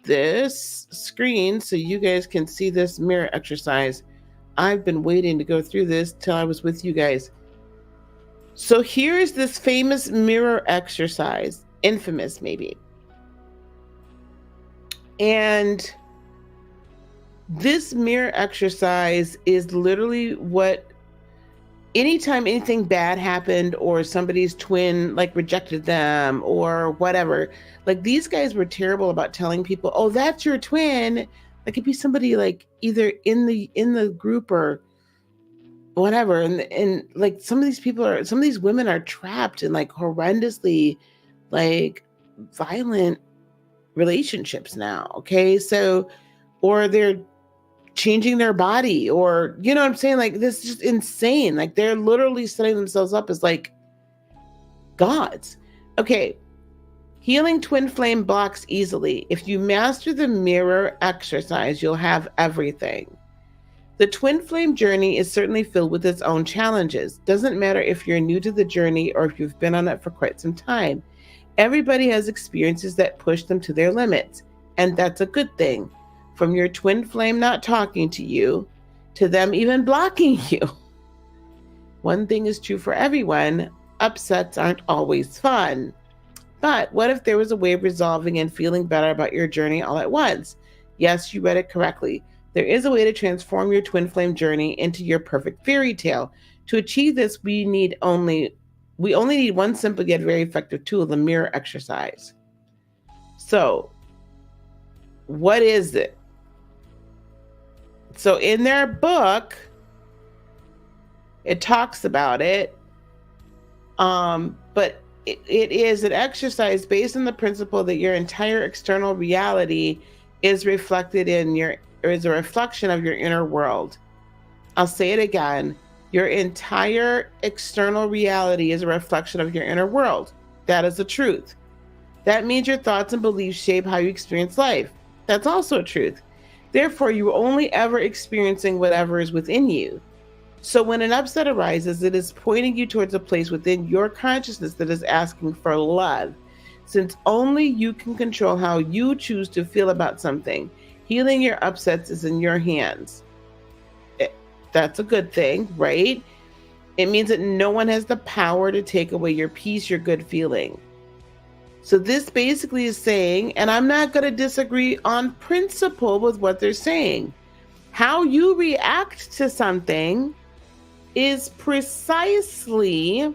this screen so you guys can see this mirror exercise. I've been waiting to go through this till I was with you guys. So here's this famous mirror exercise, infamous maybe. And this mirror exercise is literally what, anytime anything bad happened or somebody's twin like rejected them or whatever, like these guys were terrible about telling people, oh, that's your twin. It could be somebody like either in the group or whatever. And like some of these women are trapped in like horrendously like violent relationships now. Okay. So, or they're changing their body, or you know what I'm saying? Like this is just insane. Like they're literally setting themselves up as like gods. Okay. Healing twin flame blocks easily. If you master the mirror exercise, you'll have everything. The twin flame journey is certainly filled with its own challenges. Doesn't matter if you're new to the journey or if you've been on it for quite some time. Everybody has experiences that push them to their limits, and that's a good thing. From your twin flame not talking to you, to them even blocking you. One thing is true for everyone, upsets aren't always fun. But what if there was a way of resolving and feeling better about your journey all at once? Yes, you read it correctly. There is a way to transform your twin flame journey into your perfect fairy tale. To achieve this, we only need one simple yet very effective tool, the mirror exercise. So, what is it? So in their book, it talks about it, but it is an exercise based on the principle that your entire external reality is reflected is a reflection of your inner world. I'll say it again. Your entire external reality is a reflection of your inner world. That is the truth. That means your thoughts and beliefs shape how you experience life. That's also a truth. Therefore, you're only ever experiencing whatever is within you. So when an upset arises, it is pointing you towards a place within your consciousness that is asking for love. Since only you can control how you choose to feel about something, healing your upsets is in your hands. That's a good thing, right? It means that no one has the power to take away your peace, your good feeling. So this basically is saying, and I'm not going to disagree on principle with what they're saying, how you react to something is precisely,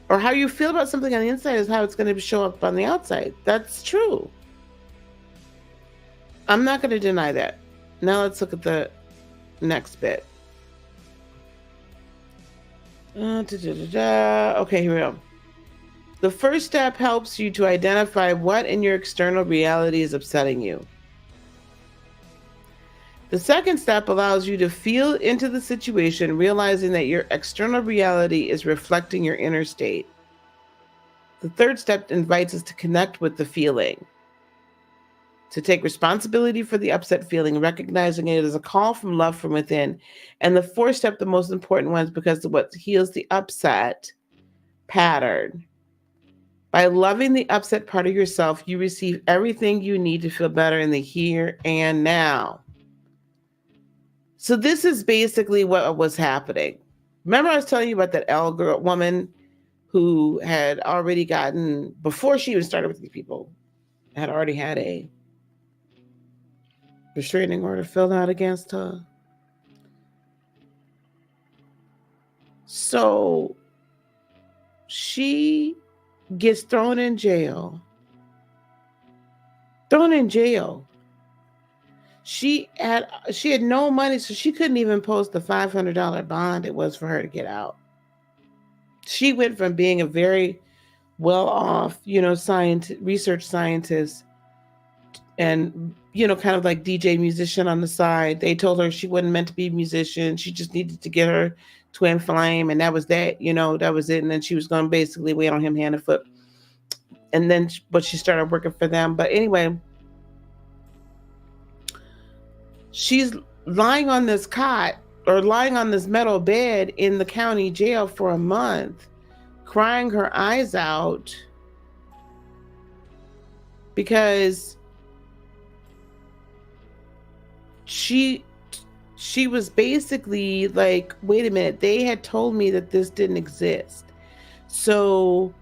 or how you feel about something on the inside is how it's going to show up on the outside. That's true. I'm not going to deny that. Now let's look at the next bit. Okay, here we go. The first step helps you to identify what in your external reality is upsetting you. The second step allows you to feel into the situation, realizing that your external reality is reflecting your inner state. The third step invites us to connect with the feeling, to take responsibility for the upset feeling, recognizing it as a call from love from within. And the fourth step, the most important one, is because of what heals the upset pattern. By loving the upset part of yourself, you receive everything you need to feel better in the here and now. So this is basically what was happening. Remember I was telling you about that L girl woman who had already gotten, before she even started with these people, had already had a restraining order filled out against her. So she gets thrown in jail. She had no money, so she couldn't even post the $500 bond it was for her to get out. She went from being a very well-off, research scientist and, kind of like DJ musician on the side. They told her she wasn't meant to be a musician. She just needed to get her twin flame, and that was that, that was it. And then she was going to basically wait on him hand and foot. And then, but she started working for them. But anyway, she's lying on this cot or lying on this metal bed in the county jail for a month, crying her eyes out because she was basically like, wait a minute, they had told me that this didn't exist. So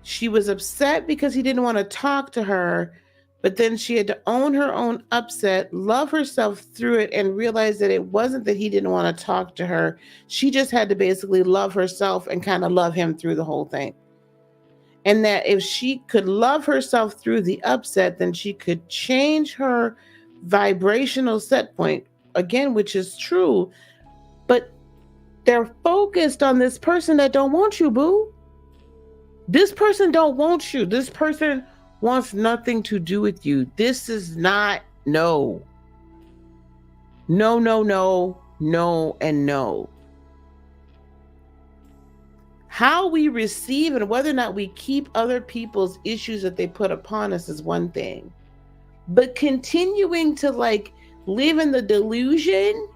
she was upset because he didn't want to talk to her, but then she had to own her own upset, love herself through it, and realize that it wasn't that he didn't want to talk to her. She just had to basically love herself and kind of love him through the whole thing. And that if she could love herself through the upset, then she could change her vibrational set point, again, which is true. But they're focused on this person that don't want you, boo. This person don't want you. This person wants nothing to do with you. This is not, no. No, no, no, no, and no. How we receive and whether or not we keep other people's issues that they put upon us is one thing. But continuing to live in the delusion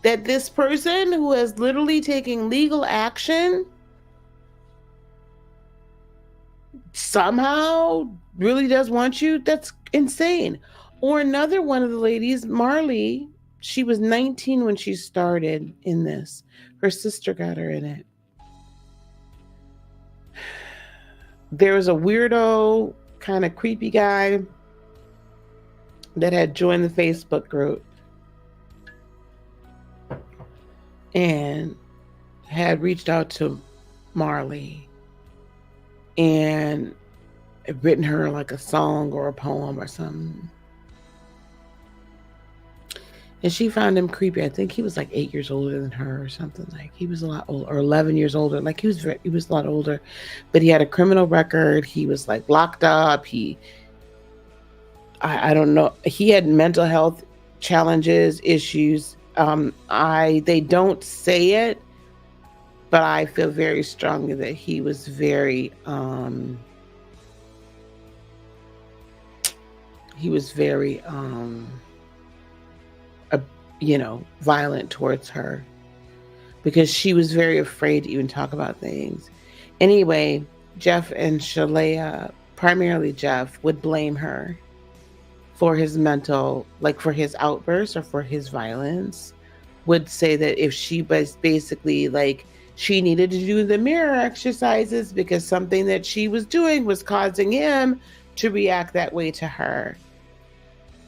that this person who is literally taking legal action somehow really does want you, that's insane. Or another one of the ladies, Marley, She was 19 when she started in this. Her sister got her in it. There was a weirdo, kind of creepy guy that had joined the Facebook group and had reached out to Marley and written her like a song or a poem or something. And she found him creepy. I think he was like 8 years older than her or something. Like he was a lot older, or 11 years older. Like he was a lot older, but he had a criminal record. He was like locked up. I don't know. He had mental health challenges, issues. They don't say it, but I feel very strongly that he was very, violent towards her because she was very afraid to even talk about things. Anyway, Jeff and Shaleia, primarily Jeff, would blame her for his mental, like for his outbursts or for his violence, would say that if she was basically like, she needed to do the mirror exercises because something that she was doing was causing him to react that way to her.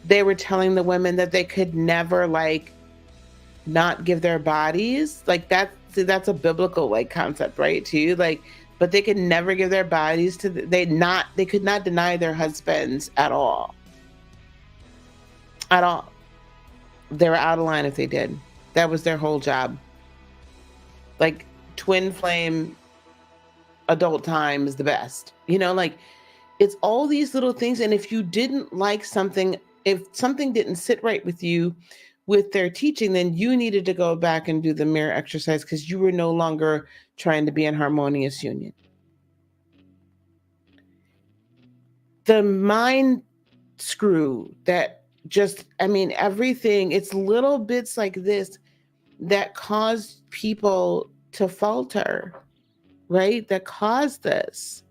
They were telling the women that they could never like not give their bodies, like that's a biblical like concept, right? Too, like, but they could never give their bodies to they could not deny their husbands at all. At all. They were out of line if they did. That was their whole job. Like twin flame adult time is the best. Like it's all these little things. And if you didn't like something, if something didn't sit right with you with their teaching, then you needed to go back and do the mirror exercise because you were no longer trying to be in harmonious union. The mind screw that everything, it's little bits like this that cause people to falter, right? That cause this.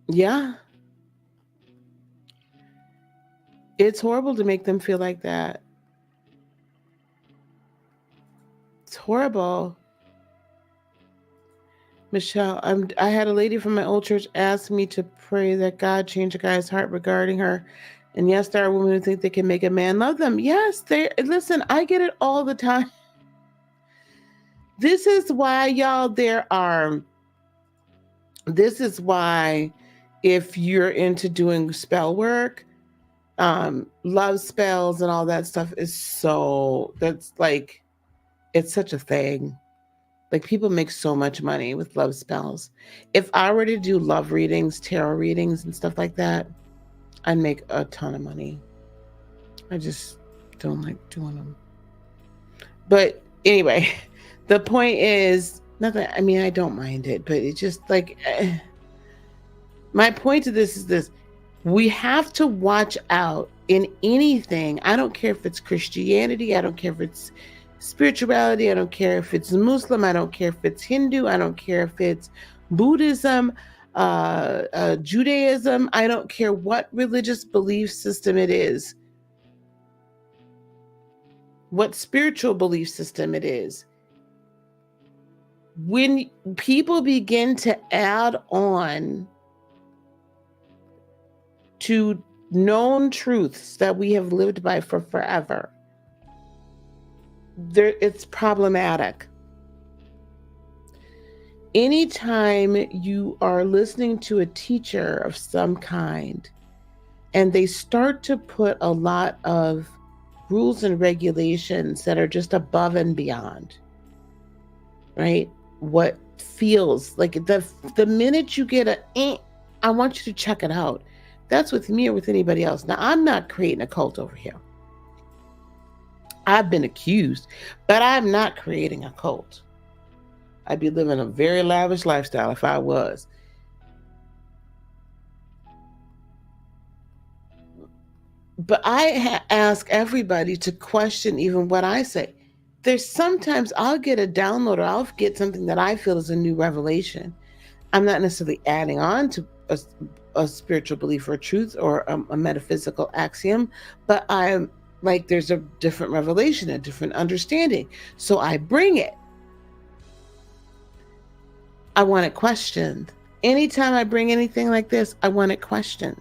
Yeah. It's horrible to make them feel like that. It's horrible. Michelle, I had a lady from my old church ask me to pray that God change a guy's heart regarding her. And yes, there are women who think they can make a man love them. Yes, listen, I get it all the time. This is why, y'all, this is why if you're into doing spell work, love spells and all that stuff that's like, it's such a thing. Like people make so much money with love spells. If I were to do love readings, tarot readings and stuff like that, I'd make a ton of money. I just don't like doing them. But anyway, the point is nothing. I mean, I don't mind it, but it's just like, my point to this is this. We have to watch out in anything. I don't care if it's Christianity. I don't care if it's spirituality. I don't care if it's Muslim. I don't care if it's Hindu. I don't care if it's Buddhism, Judaism. I don't care what religious belief system it is, what spiritual belief system it is. When people begin to add on to known truths that we have lived by for forever, it's problematic. Anytime you are listening to a teacher of some kind and they start to put a lot of rules and regulations that are just above and beyond, right? What feels like the minute you get I want you to check it out. That's with me or with anybody else. Now, I'm not creating a cult over here. I've been accused, but I'm not creating a cult. I'd be living a very lavish lifestyle if I was. But I ask everybody to question even what I say. There's sometimes I'll get a download or I'll get something that I feel is a new revelation. I'm not necessarily adding on to a spiritual belief or truth or a metaphysical axiom, but I'm like, there's a different revelation, a different understanding. So I bring it. I want it questioned. Anytime I bring anything like this, I want it questioned.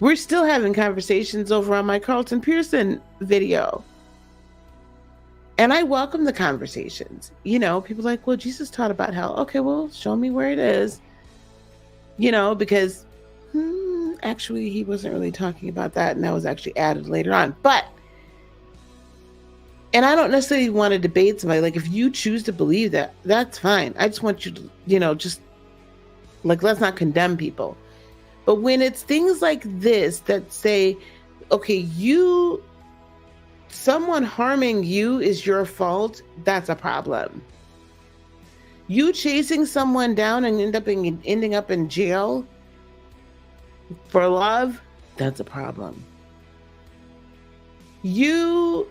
We're still having conversations over on my Carlton Pearson video. And I welcome the conversations. You know, people are like, well, Jesus taught about hell. Okay, well, show me where it is. You know, because actually he wasn't really talking about that, and that was actually added later on. But, and I don't necessarily want to debate somebody. Like, if you choose to believe that, that's fine. I just want you to, you know, just like, let's not condemn people. But when it's things like this that say, okay, someone harming you is your fault, that's a problem. You chasing someone down and ending up in jail for love, that's a problem. You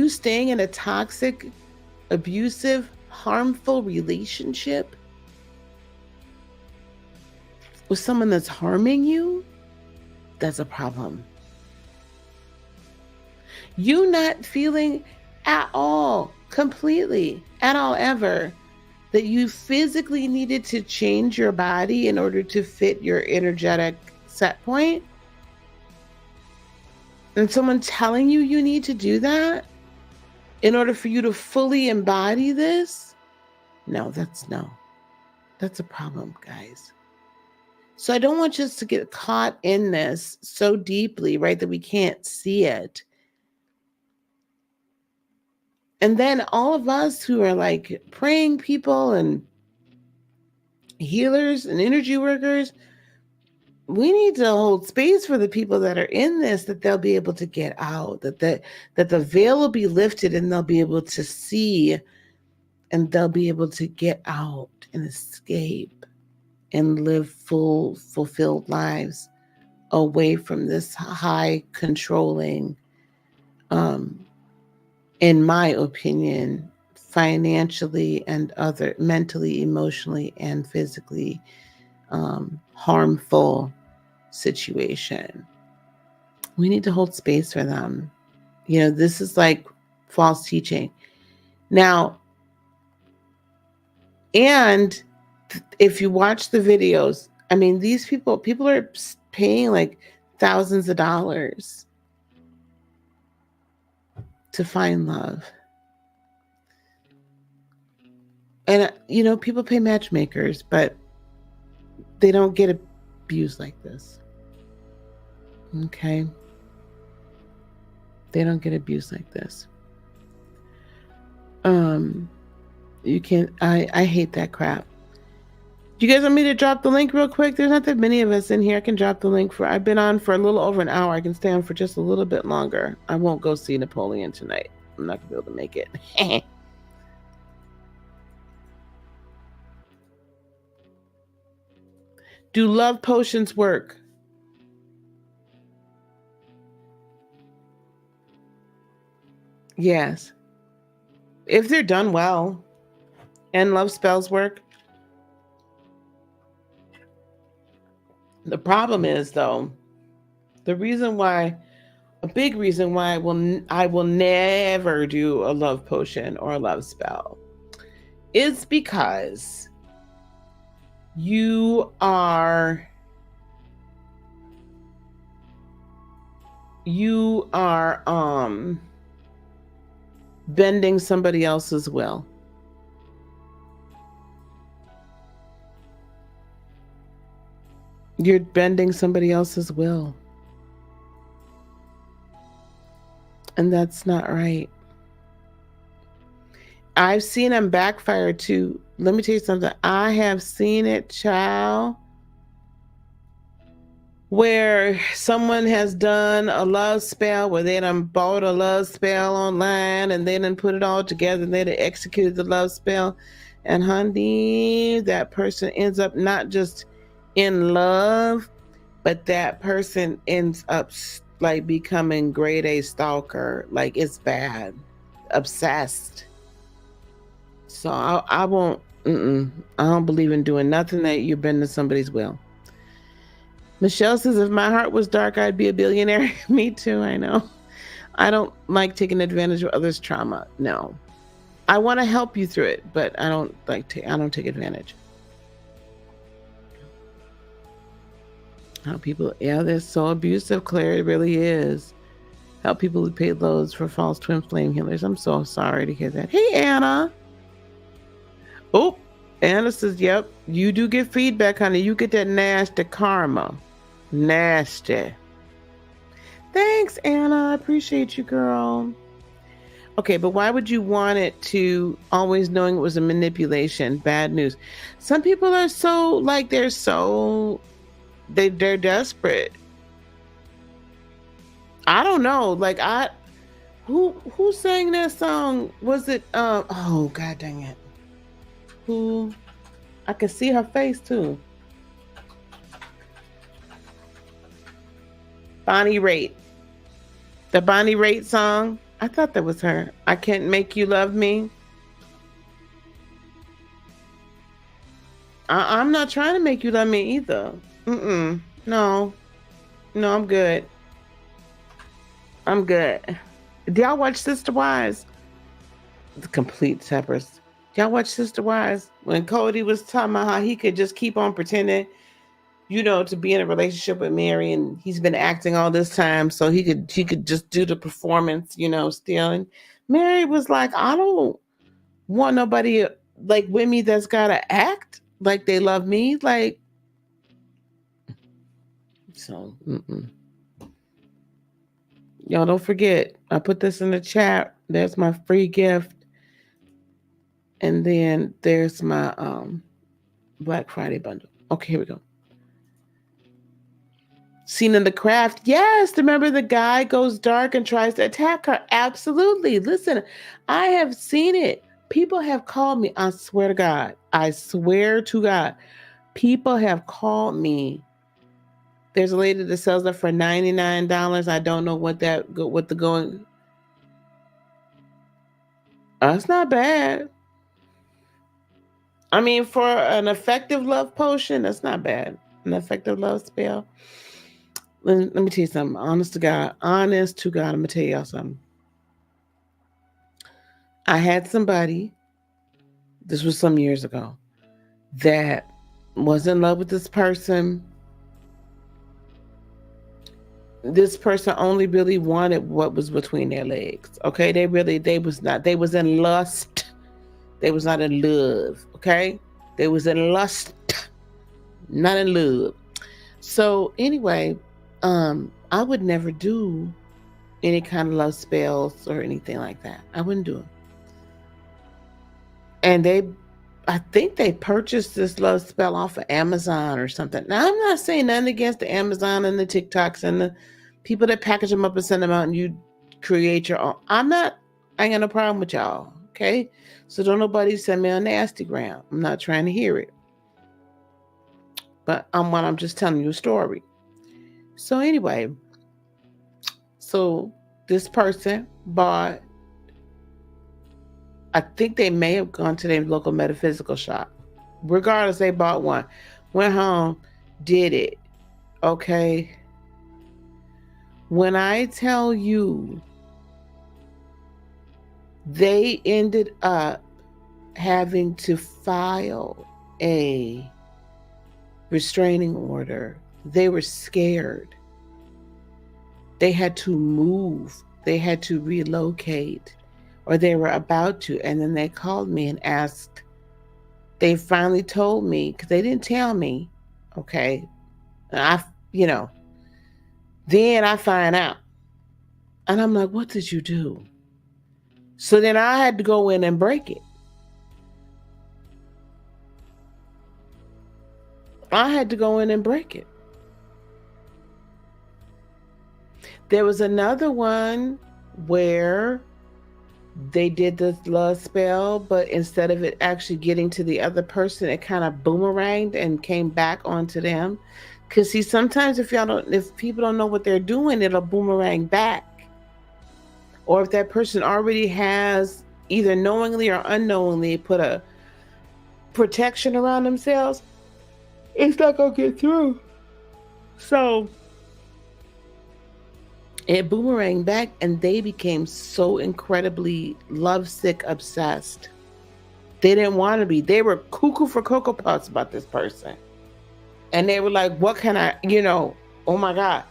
staying in a toxic, abusive, harmful relationship with someone that's harming you, that's a problem. You not feeling at all, completely, at all, ever, that you physically needed to change your body in order to fit your energetic set point, and someone telling you you need to do that in order for you to fully embody this, that's a problem, guys. So I don't want us to get caught in this so deeply, right, that we can't see it. And then all of us who are like praying people and healers and energy workers, we need to hold space for the people that are in this, that they'll be able to get out, that the veil will be lifted and they'll be able to see, and they'll be able to get out and escape and live fulfilled lives away from this high controlling, in my opinion, financially and other mentally, emotionally, and physically harmful situation. We need to hold space for them. You know, this is like false teaching. Now, and if you watch the videos, I mean, these people are paying like thousands of dollars to find love. And, people pay matchmakers, but they don't get abused like this. Okay? They don't get abused like this. You can't, I hate that crap. Do you guys want me to drop the link real quick? There's not that many of us in here. I can drop the link I've been on for a little over an hour. I can stay on for just a little bit longer. I won't go see Napoleon tonight. I'm not gonna be able to make it. Do love potions work? Yes. If they're done well. And love spells work. The problem is, though, a big reason why I will never do a love potion or a love spell is because you are bending somebody else's will. You're bending somebody else's will. And that's not right. I've seen them backfire too. Let me tell you something. I have seen it, child, where someone has done a love spell, where they done bought a love spell online and they done put it all together and they done executed the love spell. And honey, that person ends up not just in love, but that person ends up like becoming grade A stalker. Like, it's bad. Obsessed. So I won't. I don't believe in doing nothing that you're bending somebody's will. Michelle says, if my heart was dark, I'd be a billionaire. Me too, I know. I don't like taking advantage of others' trauma. No. I want to help you through it, but I don't take advantage. How people, yeah, they're so abusive, Claire. It really is. Help people who pay loads for false twin flame healers. I'm so sorry to hear that. Hey, Anna. Oh, Anna says, yep, you do get feedback, honey. You get that nasty karma. Nasty. Thanks, Anna. I appreciate you, girl. Okay, but why would you want it to always knowing it was a manipulation? Bad news. Some people are so, like, they're desperate. I don't know. Like, who sang that song? Was it, oh, God dang it. Who? I can see her face, too. Bonnie Raitt. The Bonnie Raitt song. I thought that was her. I Can't Make You Love Me. I'm not trying to make you love me either. No, I'm good. I'm good. Do y'all watch Sister Wives? The complete separate. Y'all watch Sister Wives? When Cody was talking about how he could just keep on pretending, to be in a relationship with Mary, and he's been acting all this time, so he could just do the performance, still. And Mary was like, I don't want nobody like with me that's gotta act like they love me, like. So, y'all don't forget, I put this in the chat. There's my free gift, and then there's my Black Friday bundle. Okay, here we go. Scene in The Craft. Yes, remember the guy goes dark and tries to attack her. Absolutely. Listen, I have seen it. People have called me. I swear to God. I swear to God. People have called me. There's a lady that sells it for $99. I don't know what the going. That's not bad. I mean, for an effective love potion, that's not bad. An effective love spell. Let me tell you something. Honest to God, I'm going to tell y'all something. I had somebody, this was some years ago, that was in love with this person. This person only really wanted what was between their legs. Okay, they was in lust. They was not in love. Okay, they was in lust, not in love. So anyway, I would never do any kind of love spells or anything like that. I wouldn't do them. And I think they purchased this love spell off of Amazon or something. Now, I'm not saying nothing against the Amazon and the TikToks and the people that package them up and send them out and you create your own. I ain't got no problem with y'all, okay? So don't nobody send me a nasty gram. I'm not trying to hear it. But I'm just telling you a story. So anyway, this person bought, I think they may have gone to their local metaphysical shop. Regardless, they bought one. Went home, did it. Okay. When I tell you, they ended up having to file a restraining order. They were scared. They had to move. They had to relocate, or they were about to. And then they called me and asked. They finally told me, because they didn't tell me. Okay. Then I find out. And I'm like, what did you do? So then I had to go in and break it. I had to go in and break it. There was another one where they did this love spell, but instead of it actually getting to the other person, it kind of boomeranged and came back onto them. Because see, sometimes if people don't know what they're doing, it'll boomerang back. Or if that person already has either knowingly or unknowingly put a protection around themselves, it's not gonna get through. So it boomeranged back, and they became so incredibly lovesick, obsessed. They didn't want to be. They were cuckoo for Cocoa Puffs about this person. And they were like, what can I, oh my God.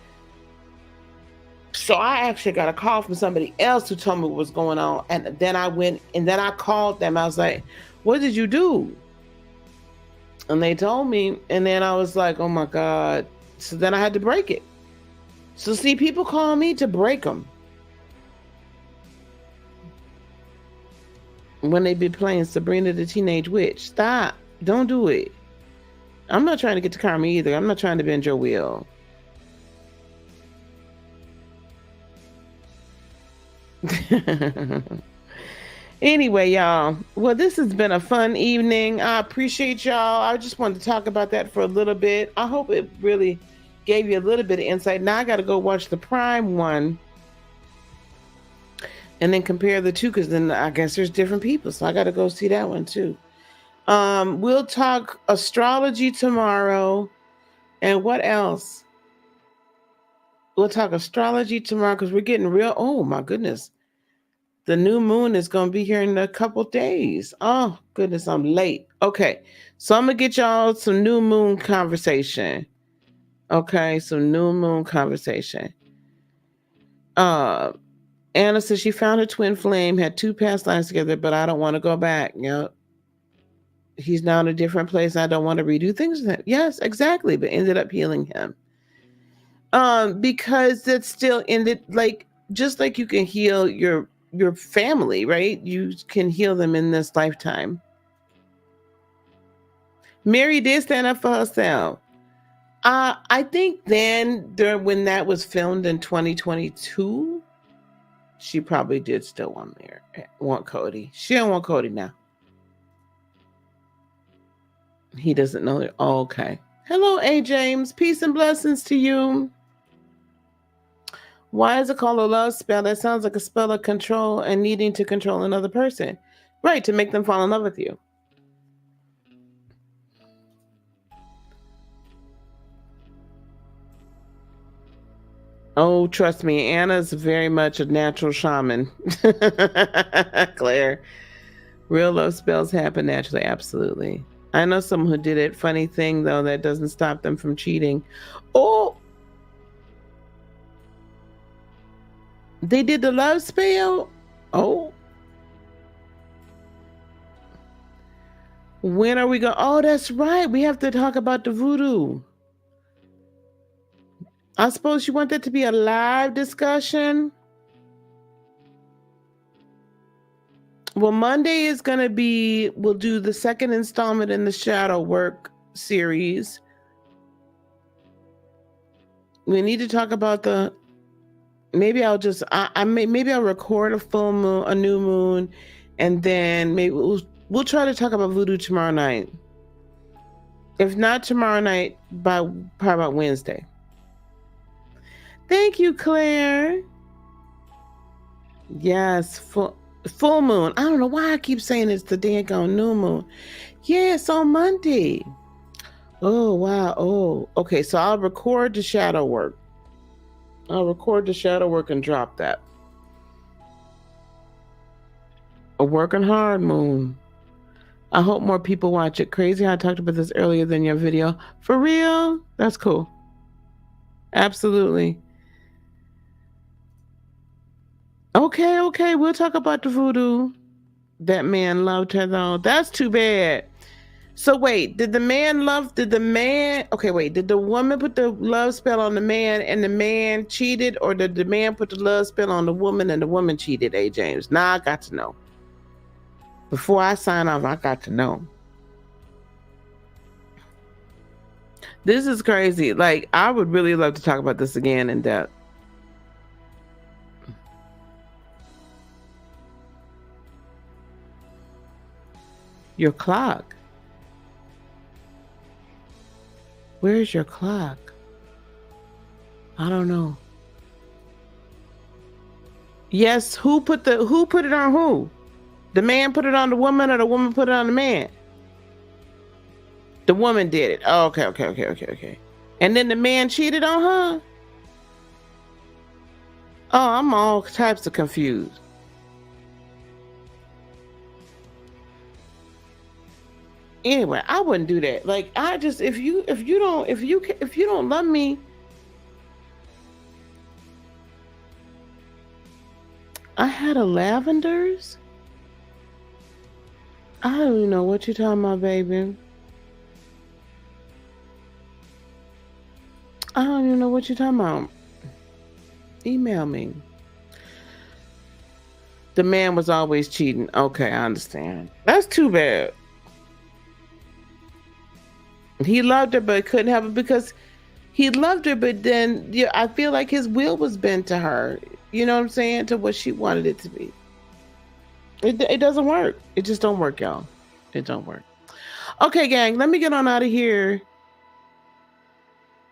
So I actually got a call from somebody else who told me what was going on. And then I went and then I called them. I was like, what did you do? And they told me. And then I was like, oh my God. So then I had to break it. So see, people call me to break them. When they be playing Sabrina the Teenage Witch. Stop. Don't do it. I'm not trying to get to karma either. I'm not trying to bend your wheel. Anyway, y'all. Well, this has been a fun evening. I appreciate y'all. I just wanted to talk about that for a little bit. I hope it really gave you a little bit of insight. Now I got to go watch the Prime one and then compare the two, because then I guess there's different people. So I got to go see that one too. We'll talk astrology tomorrow. And what else? We'll talk astrology tomorrow because we're getting real. Oh my goodness. The new moon is going to be here in a couple days. Oh goodness, I'm late. Okay. So I'm going to get y'all some new moon conversation. Okay. Some new moon conversation. Anna says she found her twin flame, had 2 past lives together, but I don't want to go back. Yep. He's now in a different place. I don't want to redo things with him. Yes, exactly. But ended up healing him. Because that's still ended, like, just like you can heal your family, right? You can heal them in this lifetime. Mary did stand up for herself. I think then when that was filmed in 2022, she probably did still want Cody. She don't want Cody now. He doesn't know it. Oh, okay. Hello, A. James. Peace and blessings to you. Why is it called a love spell? That sounds like a spell of control and needing to control another person. Right, to make them fall in love with you. Oh, trust me, Anna's very much a natural shaman. Claire. Real love spells happen naturally, absolutely. I know someone who did it. Funny thing, though, that doesn't stop them from cheating. Oh, they did the love spell? Oh. When are we going? Oh, that's right. We have to talk about the voodoo. I suppose you want that to be a live discussion? Well, Monday is going to be, we'll do the second installment in the shadow work series. We need to talk about maybe I'll just, maybe I'll record a full moon, a new moon, and then maybe we'll try to talk about voodoo tomorrow night. If not tomorrow night, probably about Wednesday. Thank you, Claire. Yes, full moon. I don't know why I keep saying it's the daggone new moon. Yeah, it's on Monday. Oh, wow. Oh, okay. So I'll record the shadow work. And drop that. A working hard moon. I hope more people watch it. Crazy how I talked about this earlier than your video. For real? That's cool. Absolutely. Okay. We'll talk about the voodoo. That man loved her though. That's too bad. So wait, did the woman put the love spell on the man and the man cheated, or did the man put the love spell on the woman and the woman cheated, A. James? Now I got to know. Before I sign off, I got to know. This is crazy. Like, I would really love to talk about this again in depth. Your clock. Where's your clock? I don't know. Yes, who put it on who? The man put it on the woman, or the woman put it on the man? The woman did it. Oh, okay. And then the man cheated on her? Oh, I'm all types of confused. Anyway, I wouldn't do that. Like, I just, if you don't love me, I had a lavenders. I don't even know what you're talking about, baby. I don't even know what you're talking about. Email me. The man was always cheating. Okay, I understand. That's too bad. He loved her, but couldn't have it because he loved her, but then I feel like his will was bent to her. You know what I'm saying? To what she wanted it to be. It doesn't work. It just don't work, y'all. It don't work. Okay, gang, let me get on out of here.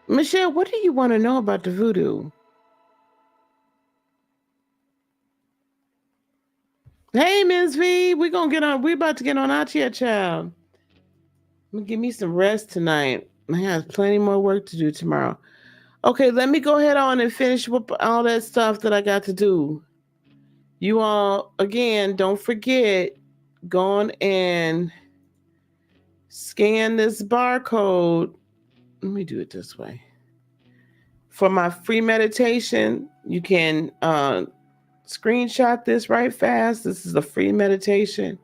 Michelle, what do you want to know about the voodoo? Hey, Ms. V, we about to get on out here, child. Give me some rest tonight. I have plenty more work to do tomorrow. Okay, let me go ahead on and finish with all that stuff that I got to do. You all, again, don't forget, go on and scan this barcode. Let me do it this way. For my free meditation, you can screenshot this right fast. This is a free meditation.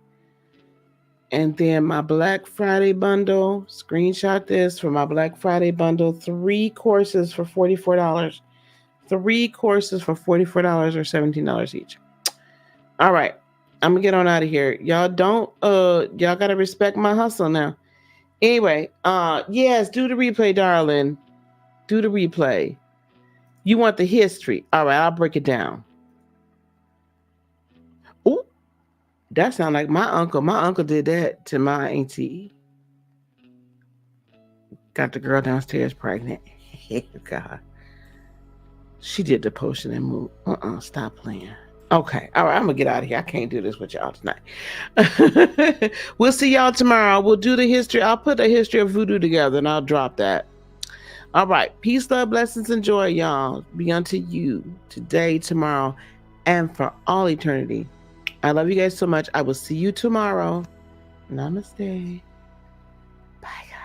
And then my Black Friday bundle, screenshot this for my Black Friday bundle, 3 courses for $44. 3 courses for $44 or $17 each. All right. I'm gonna get on out of here. Y'all gotta respect my hustle now. Anyway, yes, do the replay, darling. Do the replay. You want the history. All right, I'll break it down. Oh, that sounds like my uncle. My uncle did that to my auntie. Got the girl downstairs pregnant. God. She did the potion and move. Stop playing. Okay. All right. I'm going to get out of here. I can't do this with y'all tonight. We'll see y'all tomorrow. We'll do the history. I'll put the history of voodoo together and I'll drop that. All right. Peace, love, blessings, and joy, y'all. Be unto you today, tomorrow, and for all eternity. I love you guys so much. I will see you tomorrow. Namaste. Bye, guys.